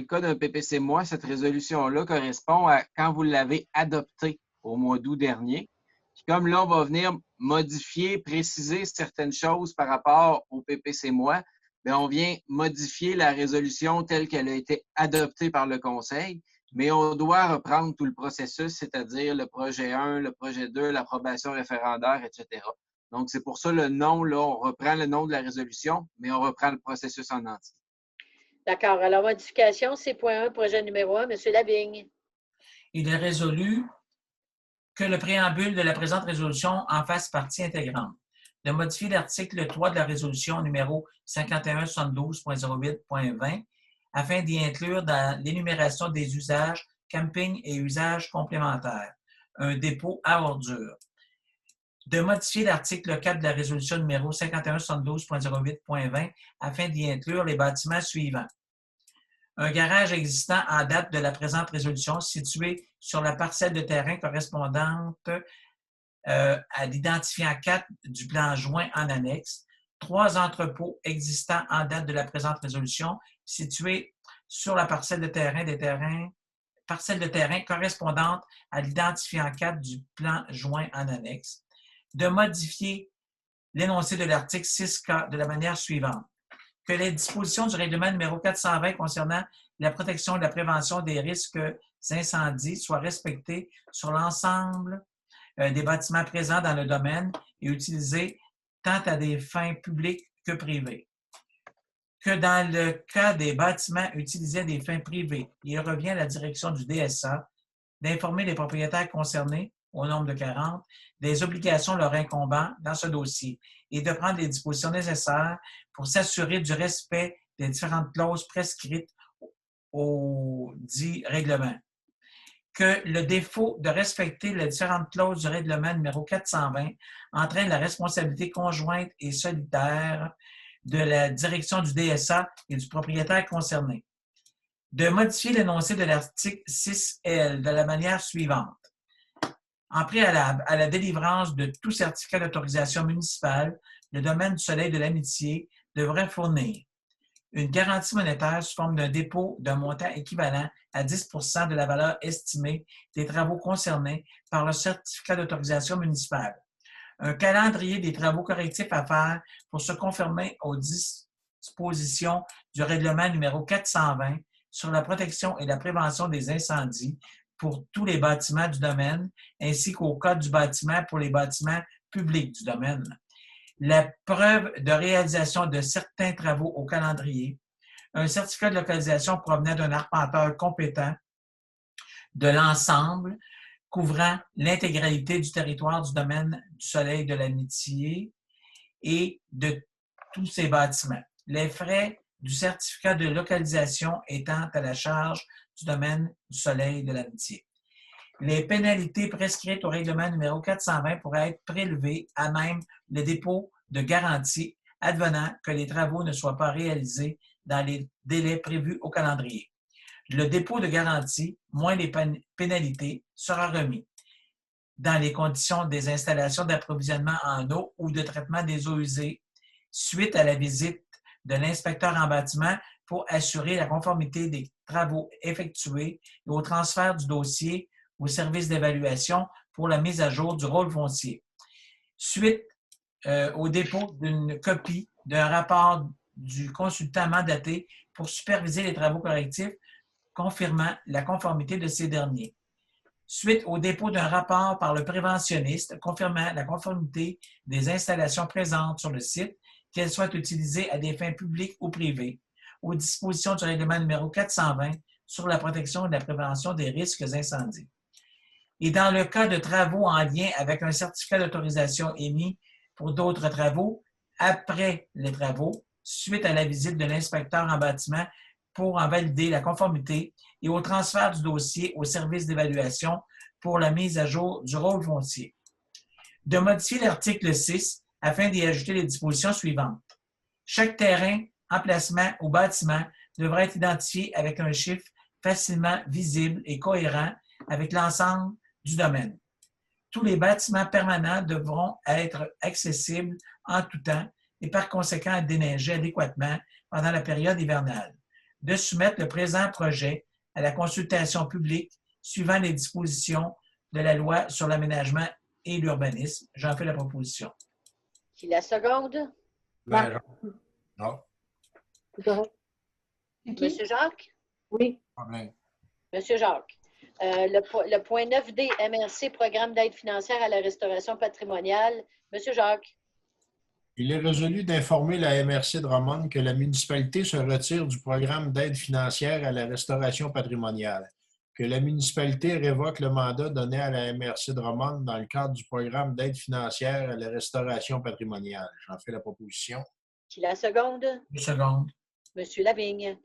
cas d'un PPC-moi, cette résolution-là correspond à quand vous l'avez adoptée au mois d'août dernier. Puis comme là, on va venir modifier, préciser certaines choses par rapport au PPC-moi, bien, on vient modifier la résolution telle qu'elle a été adoptée par le Conseil, mais on doit reprendre tout le processus, c'est-à-dire le projet 1, le projet 2, l'approbation référendaire, etc. Donc, c'est pour ça le nom, là, on reprend le nom de la résolution, mais on reprend le processus en entier. D'accord. Alors, modification, c'est point 1, projet numéro 1. M. Lavigne. Il est résolu que le préambule de la présente résolution en fasse partie intégrante. De modifier l'article 3 de la résolution numéro 5172.08.20 afin d'y inclure dans l'énumération des usages camping et usages complémentaires un dépôt à ordures. De modifier l'article 4 de la résolution numéro 5172.08.20 afin d'y inclure les bâtiments suivants. Un garage existant en date de la présente résolution situé sur la parcelle de terrain correspondante à l'identifiant 4 du plan joint en annexe. 3 entrepôts existants en date de la présente résolution situés sur la parcelle de terrain correspondante à l'identifiant 4 du plan joint en annexe. De modifier l'énoncé de l'article 6K de la manière suivante. Que les dispositions du règlement numéro 420 concernant la protection et la prévention des risques d'incendie soient respectées sur l'ensemble des bâtiments présents dans le domaine et utilisés tant à des fins publiques que privées. Que dans le cas des bâtiments utilisés à des fins privées, il revient à la direction du DSA d'informer les propriétaires concernés, au nombre de 40, des obligations leur incombant dans ce dossier et de prendre les dispositions nécessaires pour s'assurer du respect des différentes clauses prescrites au dit règlement. Que le défaut de respecter les différentes clauses du règlement numéro 420 entraîne la responsabilité conjointe et solitaire de la direction du DSA et du propriétaire concerné. De modifier l'énoncé de l'article 6L de la manière suivante. En préalable à la délivrance de tout certificat d'autorisation municipale, le domaine du Soleil de l'Amitié devrait fournir une garantie monétaire sous forme d'un dépôt d'un montant équivalent à 10 de la valeur estimée des travaux concernés par le certificat d'autorisation municipale. Un calendrier des travaux correctifs à faire pour se conformer aux dispositions du règlement numéro 420 sur la protection et la prévention des incendies pour tous les bâtiments du domaine, ainsi qu'au code du bâtiment pour les bâtiments publics du domaine. La preuve de réalisation de certains travaux au calendrier, un certificat de localisation provenant d'un arpenteur compétent de l'ensemble couvrant l'intégralité du territoire du domaine du Soleil de l'Amitié et de tous ces bâtiments. Les frais du certificat de localisation étant à la charge du domaine du Soleil de l'Amitié. Les pénalités prescrites au règlement numéro 420 pourraient être prélevées à même le dépôt de garantie advenant que les travaux ne soient pas réalisés dans les délais prévus au calendrier. Le dépôt de garantie, moins les pénalités, sera remis dans les conditions des installations d'approvisionnement en eau ou de traitement des eaux usées suite à la visite de l'inspecteur en bâtiment pour assurer la conformité des travaux effectués et au transfert du dossier au service d'évaluation pour la mise à jour du rôle foncier. Suite au dépôt d'une copie d'un rapport du consultant mandaté pour superviser les travaux correctifs confirmant la conformité de ces derniers. Suite au dépôt d'un rapport par le préventionniste confirmant la conformité des installations présentes sur le site, qu'elles soient utilisées à des fins publiques ou privées, aux dispositions du règlement numéro 420 sur la protection et la prévention des risques incendies. Et dans le cas de travaux en lien avec un certificat d'autorisation émis pour d'autres travaux, après les travaux, suite à la visite de l'inspecteur en bâtiment pour en valider la conformité et au transfert du dossier au service d'évaluation pour la mise à jour du rôle foncier. De modifier l'article 6 afin d'y ajouter les dispositions suivantes. Chaque terrain, emplacement ou bâtiment devra être identifié avec un chiffre facilement visible et cohérent avec l'ensemble du domaine. Tous les bâtiments permanents devront être accessibles en tout temps et par conséquent être déneigés adéquatement pendant la période hivernale. De soumettre le présent projet à la consultation publique suivant les dispositions de la loi sur l'aménagement et l'urbanisme. J'en fais la proposition. Qui la seconde? Ben, non. Monsieur Jacques? Oui. Problème. Monsieur Jacques. Le point 9D, MRC, Programme d'aide financière à la restauration patrimoniale. Monsieur Jacques. Il est résolu d'informer la MRC de Drummond que la municipalité se retire du programme d'aide financière à la restauration patrimoniale, que la municipalité révoque le mandat donné à la MRC de Drummond dans le cadre du programme d'aide financière à la restauration patrimoniale. J'en fais la proposition. Qui la seconde? Une seconde. Monsieur Lavigne.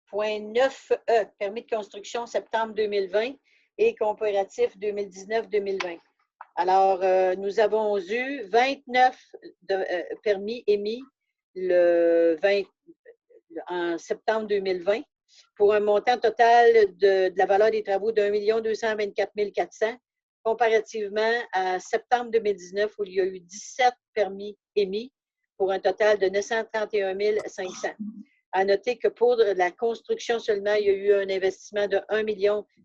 Point 9E, permis de construction septembre 2020 et coopératif 2019-2020. Alors, nous avons eu 29 permis émis en septembre 2020 pour un montant total de la valeur des travaux d'1 224 400 comparativement à septembre 2019 où il y a eu 17 permis émis pour un total de 931 500. À noter que pour la construction seulement, il y a eu un investissement de 1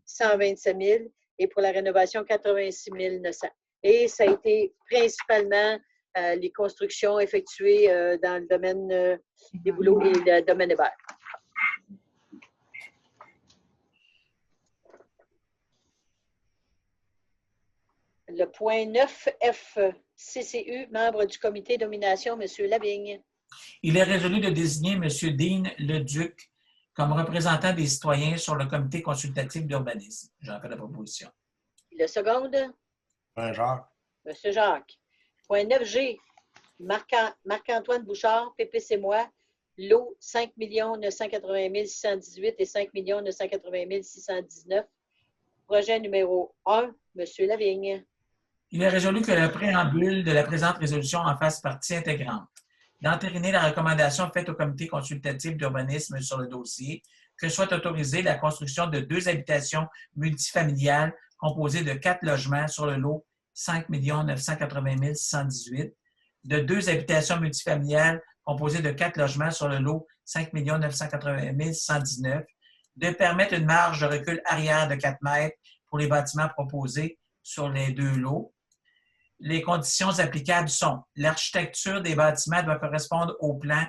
127 000 et pour la rénovation, 86 900. Et ça a été principalement les constructions effectuées dans le domaine des boulots et le domaine des verts. Le point 9F, CCU, membre du comité de nomination, M. Lavigne. Il est résolu de désigner M. Dean Leduc comme représentant des citoyens sur le comité consultatif d'urbanisme. J'en fais la proposition. Le seconde? Jacques. M. Jacques. Point 9G, Marc-Antoine Bouchard, PPC moi, L'eau, 5 980 618 et 5 980 619. Projet numéro 1, M. Lavigne. Il est résolu que le préambule de la présente résolution en fasse partie intégrante. D'entériner la recommandation faite au comité consultatif d'urbanisme sur le dossier, que soit autorisée la construction de 2 habitations multifamiliales composées de 4 logements sur le lot 5 980 618, de 2 habitations multifamiliales composées de 4 logements sur le lot 5 980 619, de permettre une marge de recul arrière de 4 mètres pour les bâtiments proposés sur les 2 lots. Les conditions applicables sont: l'architecture des bâtiments doit correspondre au plan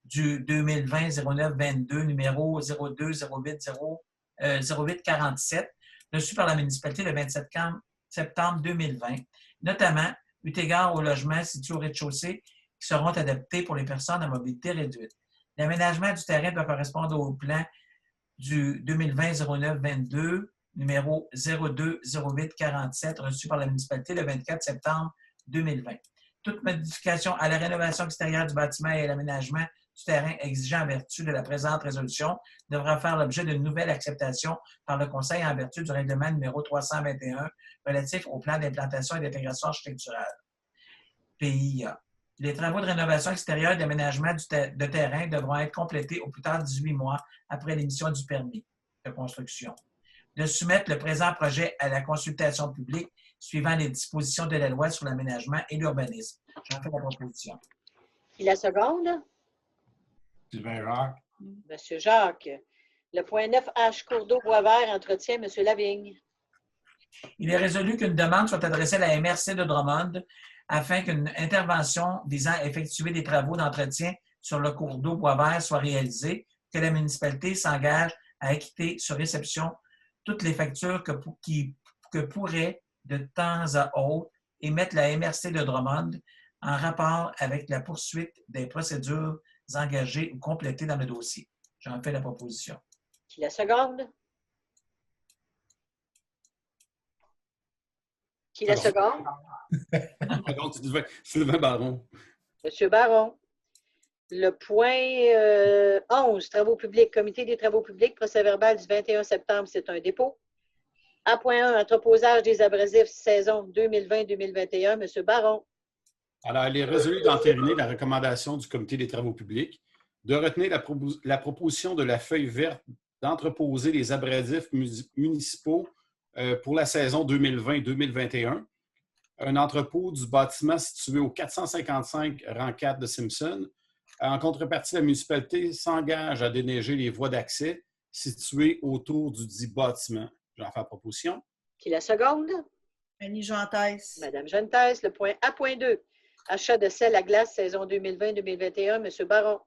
du 2020-09-22, numéro 02-08-08-47, reçu par la municipalité le 27 septembre 2020, notamment eu égard aux logements situés au rez-de-chaussée qui seront adaptés pour les personnes à mobilité réduite. L'aménagement du terrain doit correspondre au plan du 2020-09-22, numéro 02-08-47, reçu par la municipalité le 24 septembre 2020. Toute modification à la rénovation extérieure du bâtiment et à l'aménagement du terrain exigeant en vertu de la présente résolution devra faire l'objet d'une nouvelle acceptation par le Conseil en vertu du règlement numéro 321 relatif au plan d'implantation et d'intégration architecturale. PIA. Les travaux de rénovation extérieure et d'aménagement de terrain devront être complétés au plus tard 18 mois après l'émission du permis de construction. De soumettre le présent projet à la consultation publique suivant les dispositions de la loi sur l'aménagement et l'urbanisme. J'en fais la proposition. Qui la seconde? Sylvain Jacques. Monsieur Jacques. Le point 9H, cours d'eau Boisvert, entretien, M. Lavigne. Il est résolu qu'une demande soit adressée à la MRC de Drummond afin qu'une intervention visant à effectuer des travaux d'entretien sur le cours d'eau Boisvert soit réalisée, que la municipalité s'engage à acquitter sur réception toutes les factures que pourrait de temps à autre émettre la MRC de Drummond en rapport avec la poursuite des procédures engagées ou complétées dans le dossier. J'en fais la proposition. Qui la seconde? Qui la seconde? Sylvain Baron. Monsieur Baron. Le point 11, travaux publics, comité des travaux publics, procès-verbal du 21 septembre, c'est un dépôt. A.1, entreposage des abrasifs, saison 2020-2021, M. Baron. Alors, il est résolu d'entériner la recommandation du comité des travaux publics, de retenir la proposition de la feuille verte d'entreposer les abrasifs municipaux pour la saison 2020-2021. Un entrepôt du bâtiment situé au 455 rang 4 de Simpson. En contrepartie, la municipalité s'engage à déneiger les voies d'accès situées autour du dit bâtiment. J'en fais la proposition. Qui la seconde? Annie Gentès. Madame Gentès. Le point A.2, achat de sel à glace, saison 2020-2021, M. Baron.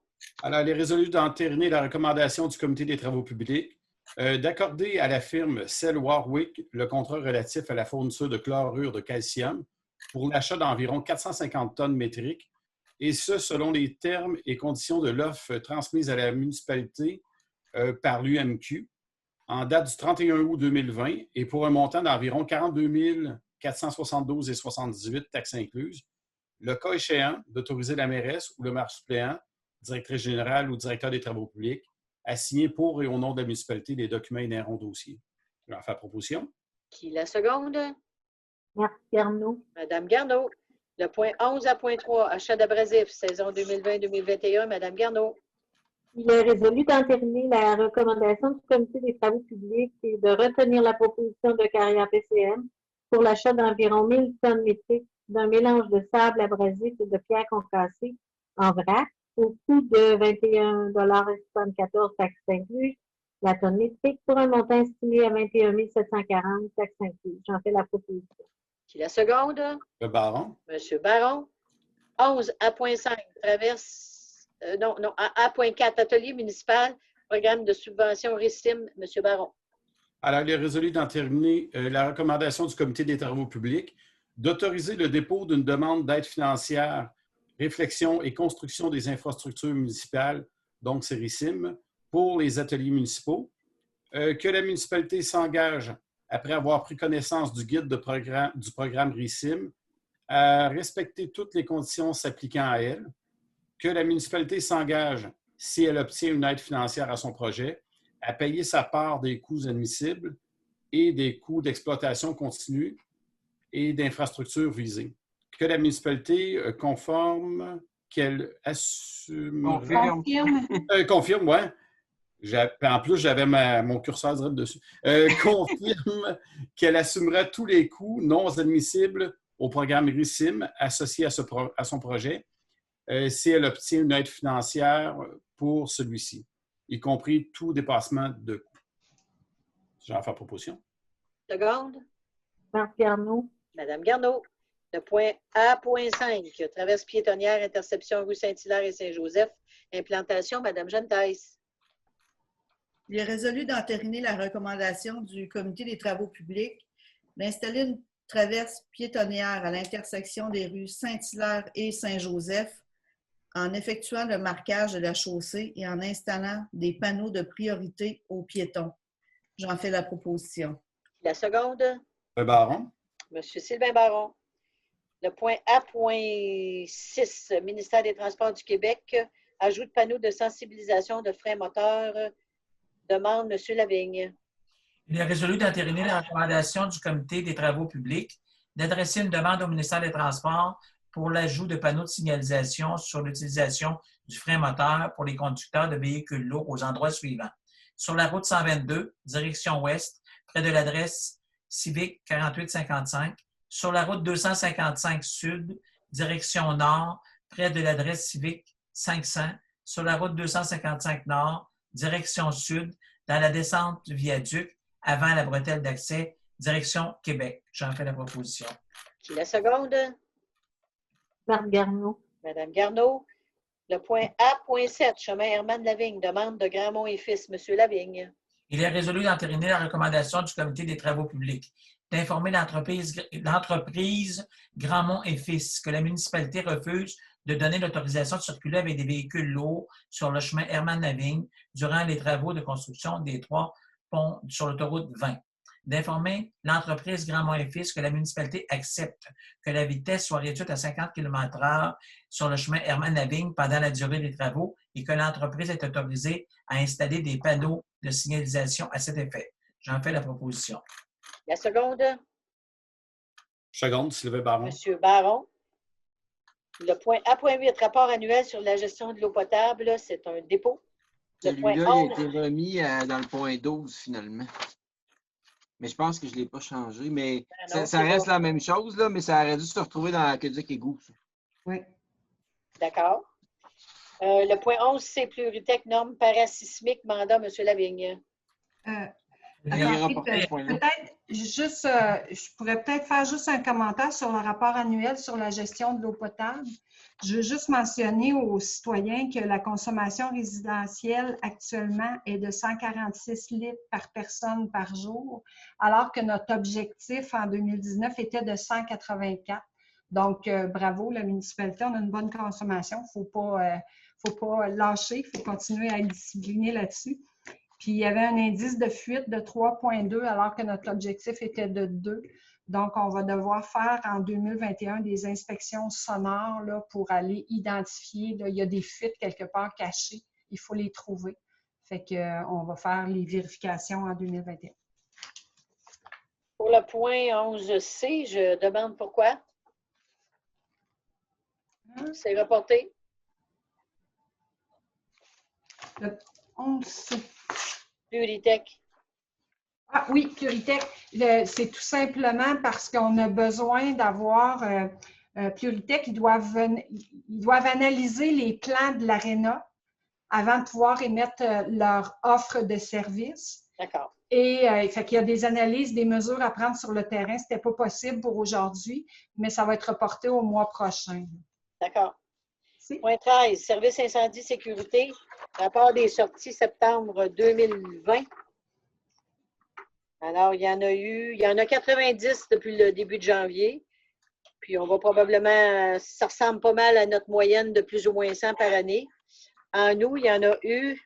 Alors, il est résolu d'entériner la recommandation du comité des travaux publics, d'accorder à la firme Cell Warwick le contrat relatif à la fourniture de chlorure de calcium pour l'achat d'environ 450 tonnes métriques, et ce, selon les termes et conditions de l'offre transmise à la municipalité par l'UMQ en date du 31 août 2020 et pour un montant d'environ 42 472,78 taxes incluses. Le cas échéant, d'autoriser la mairesse ou le maire suppléant, directrice générale ou directeur des travaux publics, à signer pour et au nom de la municipalité les documents inhérents au dossier. Je vais en faire proposition. Qui la seconde? Merci, Garneau. Madame Garneau. Le point 11 à point 3, achat d'abrasifs, saison 2020-2021, Madame Garneau. Il est résolu d'entériner la recommandation du comité des travaux publics et de retenir la proposition de Carrière PCM pour l'achat d'environ 1000 tonnes métriques d'un mélange de sable abrasif et de pierres concassées en vrac au coût de 21,74 taxes incluses la tonne métrique pour un montant estimé à 21 740 taxes incluses. J'en fais la proposition. Qui la seconde? Le Baron. Monsieur Baron. 11 A.5, traverse, A.4, atelier municipal, programme de subvention RICIM, Monsieur Baron. Alors, il est résolu d'entériner la recommandation du comité des travaux publics d'autoriser le dépôt d'une demande d'aide financière, réflexion et construction des infrastructures municipales, donc c'est RICIM, pour les ateliers municipaux, que la municipalité s'engage, après avoir pris connaissance du guide du programme RICIM, à respecter toutes les conditions s'appliquant à elle, que la municipalité s'engage si elle obtient une aide financière à son projet, à payer sa part des coûts admissibles et des coûts d'exploitation continue et d'infrastructures visées. Que la municipalité conforme qu'elle assume... confirme, oui. En plus, j'avais mon curseur direct dessus. Confirme qu'elle assumera tous les coûts non admissibles au programme RICIM associé à son projet si elle obtient une aide financière pour celui-ci, y compris tout dépassement de coûts. J'en fais proposition. Seconde. Marc Garneau. Madame Garneau. Le point A.5, traverse piétonnière, interception rue Saint-Hilaire et Saint-Joseph. Implantation, Madame Jeanne Thaïs. Il est résolu d'entériner la recommandation du Comité des travaux publics d'installer une traverse piétonnière à l'intersection des rues Saint-Hilaire et Saint-Joseph en effectuant le marquage de la chaussée et en installant des panneaux de priorité aux piétons. J'en fais la proposition. La seconde. Baron. Monsieur Sylvain Baron. Le point A.6, ministère des Transports du Québec, ajout de panneaux de sensibilisation de freins moteurs. Demande Monsieur Lavigne. Il est résolu d'entériner la recommandation du Comité des travaux publics d'adresser une demande au ministère des Transports pour l'ajout de panneaux de signalisation sur l'utilisation du frein moteur pour les conducteurs de véhicules lourds aux endroits suivants. Sur la route 122, direction ouest, près de l'adresse civique 4855. Sur la route 255 sud, direction nord, près de l'adresse civique 500. Sur la route 255 nord, direction sud, dans la descente du viaduc, avant la bretelle d'accès, direction Québec. J'en fais la proposition. Qui la seconde? Marc Garneau. Madame Garneau. Le point A.7, chemin Hermann-Lavigne, demande de Grandmont et Fils. Monsieur Lavigne. Il est résolu d'entériner la recommandation du Comité des travaux publics d'informer l'entreprise Grandmont et Fils que la municipalité refuse de donner l'autorisation de circuler avec des véhicules lourds sur le chemin Hermann-Lavigne durant les travaux de construction des 3 ponts sur l'autoroute 20. D'informer l'entreprise Grandmont et Fils que la municipalité accepte que la vitesse soit réduite à 50 km/h sur le chemin Hermann-Lavigne pendant la durée des travaux et que l'entreprise est autorisée à installer des panneaux de signalisation à cet effet. J'en fais la proposition. La seconde? Seconde, Sylvain Baron. Monsieur Baron. Le point A.8, rapport annuel sur la gestion de l'eau potable, c'est un dépôt. Celui-là, il a été remis dans le point 12, finalement. Mais je pense que je ne l'ai pas changé. Mais non, ça reste la même chose, là, mais ça aurait dû se retrouver dans Aqueduc Égout. Oui. D'accord. Le point 11, c'est Pleuritech, normes parasismiques, mandat, M. Lavigne. Je pourrais peut-être faire juste un commentaire sur le rapport annuel sur la gestion de l'eau potable. Je veux juste mentionner aux citoyens que la consommation résidentielle actuellement est de 146 litres par personne par jour, alors que notre objectif en 2019 était de 184. Donc, bravo, la municipalité, on a une bonne consommation. Il ne faut pas lâcher, il faut continuer à être discipliné là-dessus. Puis, il y avait un indice de fuite de 3,2 alors que notre objectif était de 2. Donc, on va devoir faire en 2021 des inspections sonores là, pour aller identifier. Là, il y a des fuites quelque part cachées. Il faut les trouver. Fait qu'on va faire les vérifications en 2021. Pour le point 11C, je demande pourquoi. C'est reporté. Le 11C. Pleuritech. Ah oui, Pleuritech, c'est tout simplement parce qu'on a besoin d'avoir Pleuritech, ils doivent analyser les plans de l'ARENA avant de pouvoir émettre leur offre de service. D'accord. Et fait qu'il y a des analyses, des mesures à prendre sur le terrain. Ce n'était pas possible pour aujourd'hui, mais ça va être reporté au mois prochain. D'accord. Point 13, service incendie sécurité, rapport des sorties septembre 2020. Alors, il y en a 90 depuis le début de janvier. Puis, on va probablement, ça ressemble pas mal à notre moyenne de plus ou moins 100 par année. En août, il y en a eu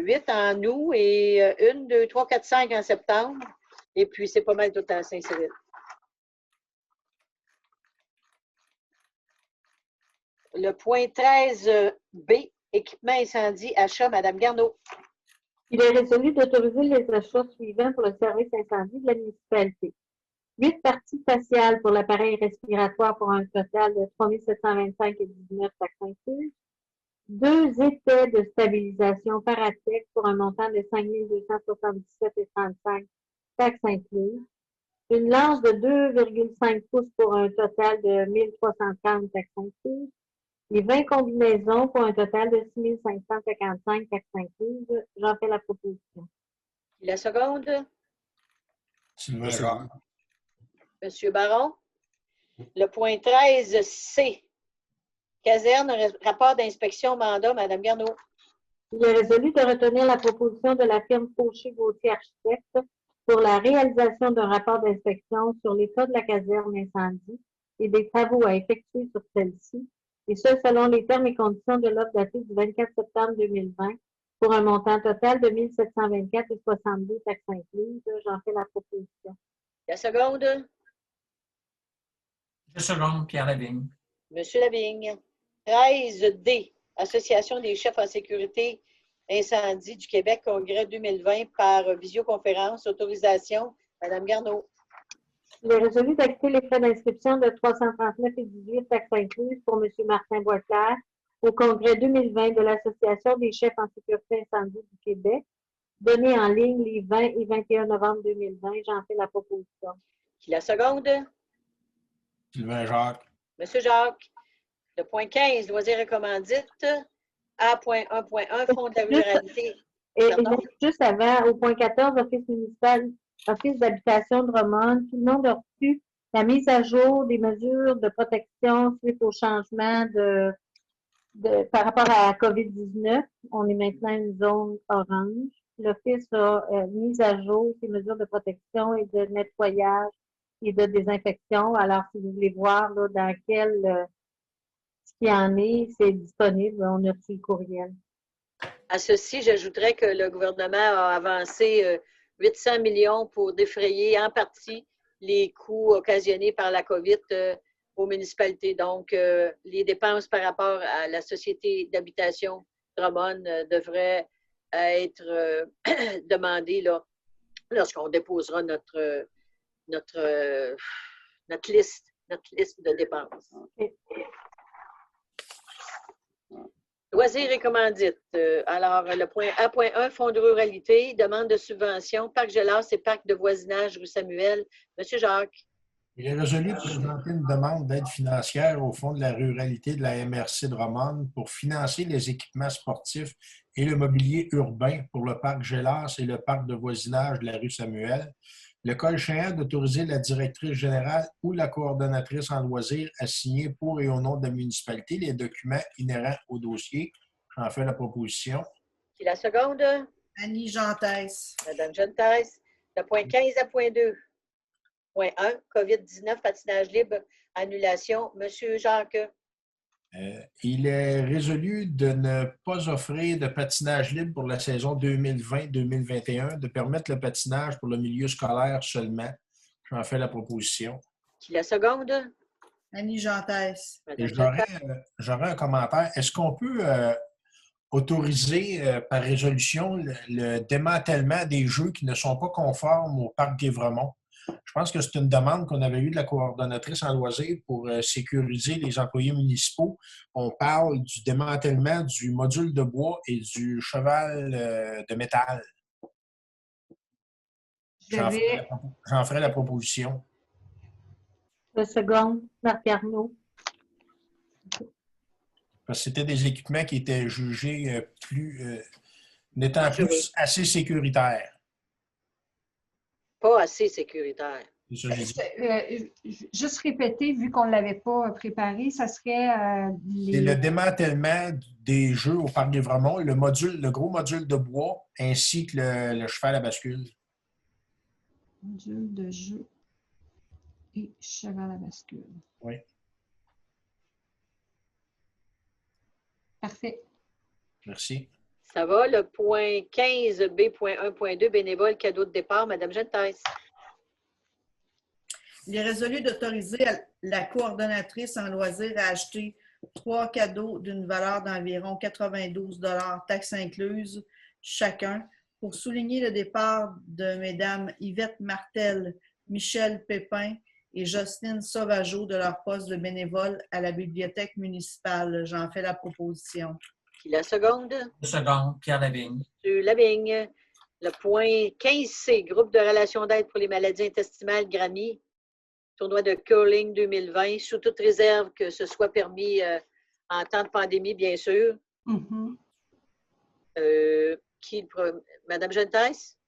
8 en août et 1, 2, 3, 4, 5 en septembre. Et puis, c'est pas mal tout à Saint-Cyril. Le point 13B, équipement incendie, achat, Mme Garneau. Il est résolu d'autoriser les achats suivants pour le service incendie de la municipalité. 8 parties faciales pour l'appareil respiratoire pour un total de 3 725,19 taxes incluses. 2 épais de stabilisation Paratec pour un montant de 5 277,35 taxes incluses. Une lance de 2,5 pouces pour un total de 1 330 taxes incluses. Et 20 combinaisons pour un total de 6 555 taxes incluses. J'en fais la proposition. La seconde, Sylvain Jacques. M. Baron. Le point 13C, caserne, rapport d'inspection, mandat, Mme Garneau. Il est résolu de retenir la proposition de la firme Fauché-Gauthier Architectes pour la réalisation d'un rapport d'inspection sur l'état de la caserne incendie et des travaux à effectuer sur celle-ci, et ce, selon les termes et conditions de l'offre datée du 24 septembre 2020, pour un montant total de 1 724,62 taxes incluses. J'en fais la proposition. La seconde, Je seconde, Pierre Lavigne. M. Lavigne. 13D, Association des chefs en sécurité incendie du Québec, congrès 2020 par visioconférence, autorisation, Mme Garneau. Il est résolu d'acquitter les frais d'inscription de 339,18 taxes incluses pour M. Martin Boisclair au congrès 2020 de l'Association des chefs en sécurité incendie du Québec, donné en ligne les 20 et 21 novembre 2020. J'en fais la proposition. Qui la seconde? Sylvain Jacques. M. Jacques. Le point 15, loisirs et commandites. A.1.1, Fonds de la ruralité. Et Pardon? juste avant, au point 14, Office municipal, Office d'habitation de Drummond, tout le monde a reçu la mise à jour des mesures de protection suite au changement par rapport à la COVID-19. On est maintenant une zone orange. L'Office a mis à jour ces mesures de protection et de nettoyage et de désinfection. Alors, si vous voulez voir là, dans quel ce qui en est, c'est disponible. On a reçu le courriel. À ceci, j'ajouterais que le gouvernement a avancé 800 millions pour défrayer en partie les coûts occasionnés par la COVID aux municipalités. Donc, les dépenses par rapport à la Société d'habitation Drummond devraient être demandées là, lorsqu'on déposera notre liste de dépenses. Okay. Loisirs et commandites. Alors, le point A.1, Fonds de ruralité, demande de subvention, Parc Gelas et Parc de voisinage, rue Samuel. Monsieur Jacques. Il est résolu de présenter une demande d'aide financière au Fonds de la ruralité de la MRC Drummond pour financer les équipements sportifs et le mobilier urbain pour le Parc Gelas et le Parc de voisinage de la rue Samuel. Le cas échéant d'autoriser la directrice générale ou la coordonnatrice en loisirs à signer pour et au nom de la municipalité les documents inhérents au dossier. J'en fais la proposition. Qui la seconde? Annie Gentès. Madame Gentès. Le point 15 à point 2. Point 1, COVID-19, patinage libre, annulation. Monsieur Jacques. Il est résolu de ne pas offrir de patinage libre pour la saison 2020-2021, de permettre le patinage pour le milieu scolaire seulement. J'en fais la proposition. Qui la seconde? Annie Gentès. Et j'aurais un commentaire. Est-ce qu'on peut autoriser par résolution le démantèlement des jeux qui ne sont pas conformes au parc d'Évremont? Je pense que c'est une demande qu'on avait eue de la coordonnatrice en loisirs pour sécuriser les employés municipaux. On parle du démantèlement du module de bois et du cheval de métal. J'en ferai la proposition. Le second, Marc Arnaud. Parce que c'était des équipements qui étaient jugés n'étant plus assez sécuritaires. Pas assez sécuritaire. Juste répéter, vu qu'on ne l'avait pas préparé, ça serait C'est le démantèlement des jeux au Parc d'Évremont, le gros module de bois, ainsi que le cheval à bascule. Module de jeu et cheval à bascule. Oui. Parfait. Merci. Ça va, le point 15B.1.2, bénévole, cadeau de départ, Madame Gentès. Il est résolu d'autoriser la coordonnatrice en loisirs à acheter 3 cadeaux d'une valeur d'environ 92 taxes incluses chacun, pour souligner le départ de Mesdames Yvette Martel, Michel Pépin et Jocelyne Sauvageau de leur poste de bénévole à la bibliothèque municipale. J'en fais la proposition. Qui la seconde? Seconde, Pierre Lavigne. Monsieur Lavigne. Le point 15C, groupe de relations d'aide pour les maladies intestinales GRAMI, tournoi de curling 2020, sous toute réserve que ce soit permis en temps de pandémie, bien sûr. Mhm. Madame Gentès?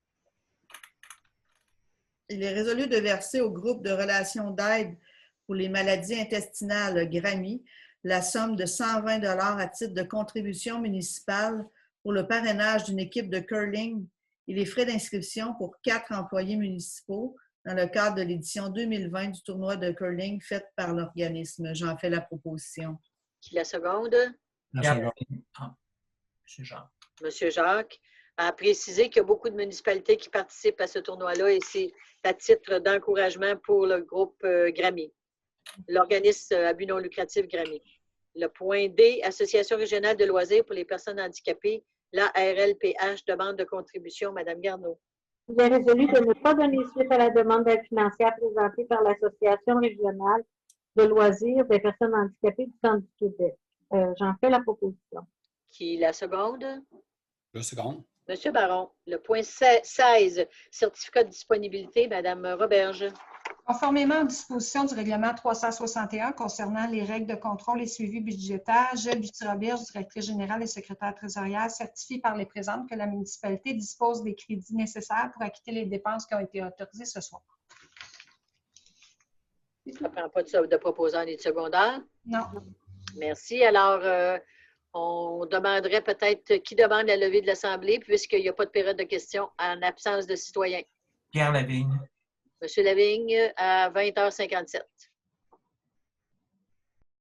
Il est résolu de verser au groupe de relations d'aide pour les maladies intestinales GRAMI la somme de 120 à titre de contribution municipale pour le parrainage d'une équipe de curling et les frais d'inscription pour 4 employés municipaux dans le cadre de l'édition 2020 du tournoi de curling fait par l'organisme. J'en fais la proposition. Qui la seconde? Pierre Lavigne. Ah, Monsieur Jacques. Monsieur Jacques a précisé qu'il y a beaucoup de municipalités qui participent à ce tournoi-là et c'est à titre d'encouragement pour le groupe GRAMI, l'organisme à but non lucratif GRAMI. Le point D, Association régionale de loisirs pour les personnes handicapées, l'ARLPH, demande de contribution. Madame Garneau. Il est résolu de ne pas donner suite à la demande d'aide financière présentée par l'Association régionale de loisirs des personnes handicapées du Centre du Québec. J'en fais la proposition. Qui la seconde? Le second. Monsieur Baron. Le point 16, certificat de disponibilité. Madame Roberge. Conformément aux dispositions du règlement 361 concernant les règles de contrôle et suivi budgétaire, je, Lucie Roberge, directrice générale et secrétaire trésorière, certifie par les présentes que la municipalité dispose des crédits nécessaires pour acquitter les dépenses qui ont été autorisées ce soir. Ça ne prend pas de proposant ni de secondaire? Non. Merci. Alors, on demanderait peut-être qui demande la levée de l'Assemblée puisqu'il n'y a pas de période de questions en absence de citoyens. Pierre Lavigne. Monsieur Lavigne, à 20h57.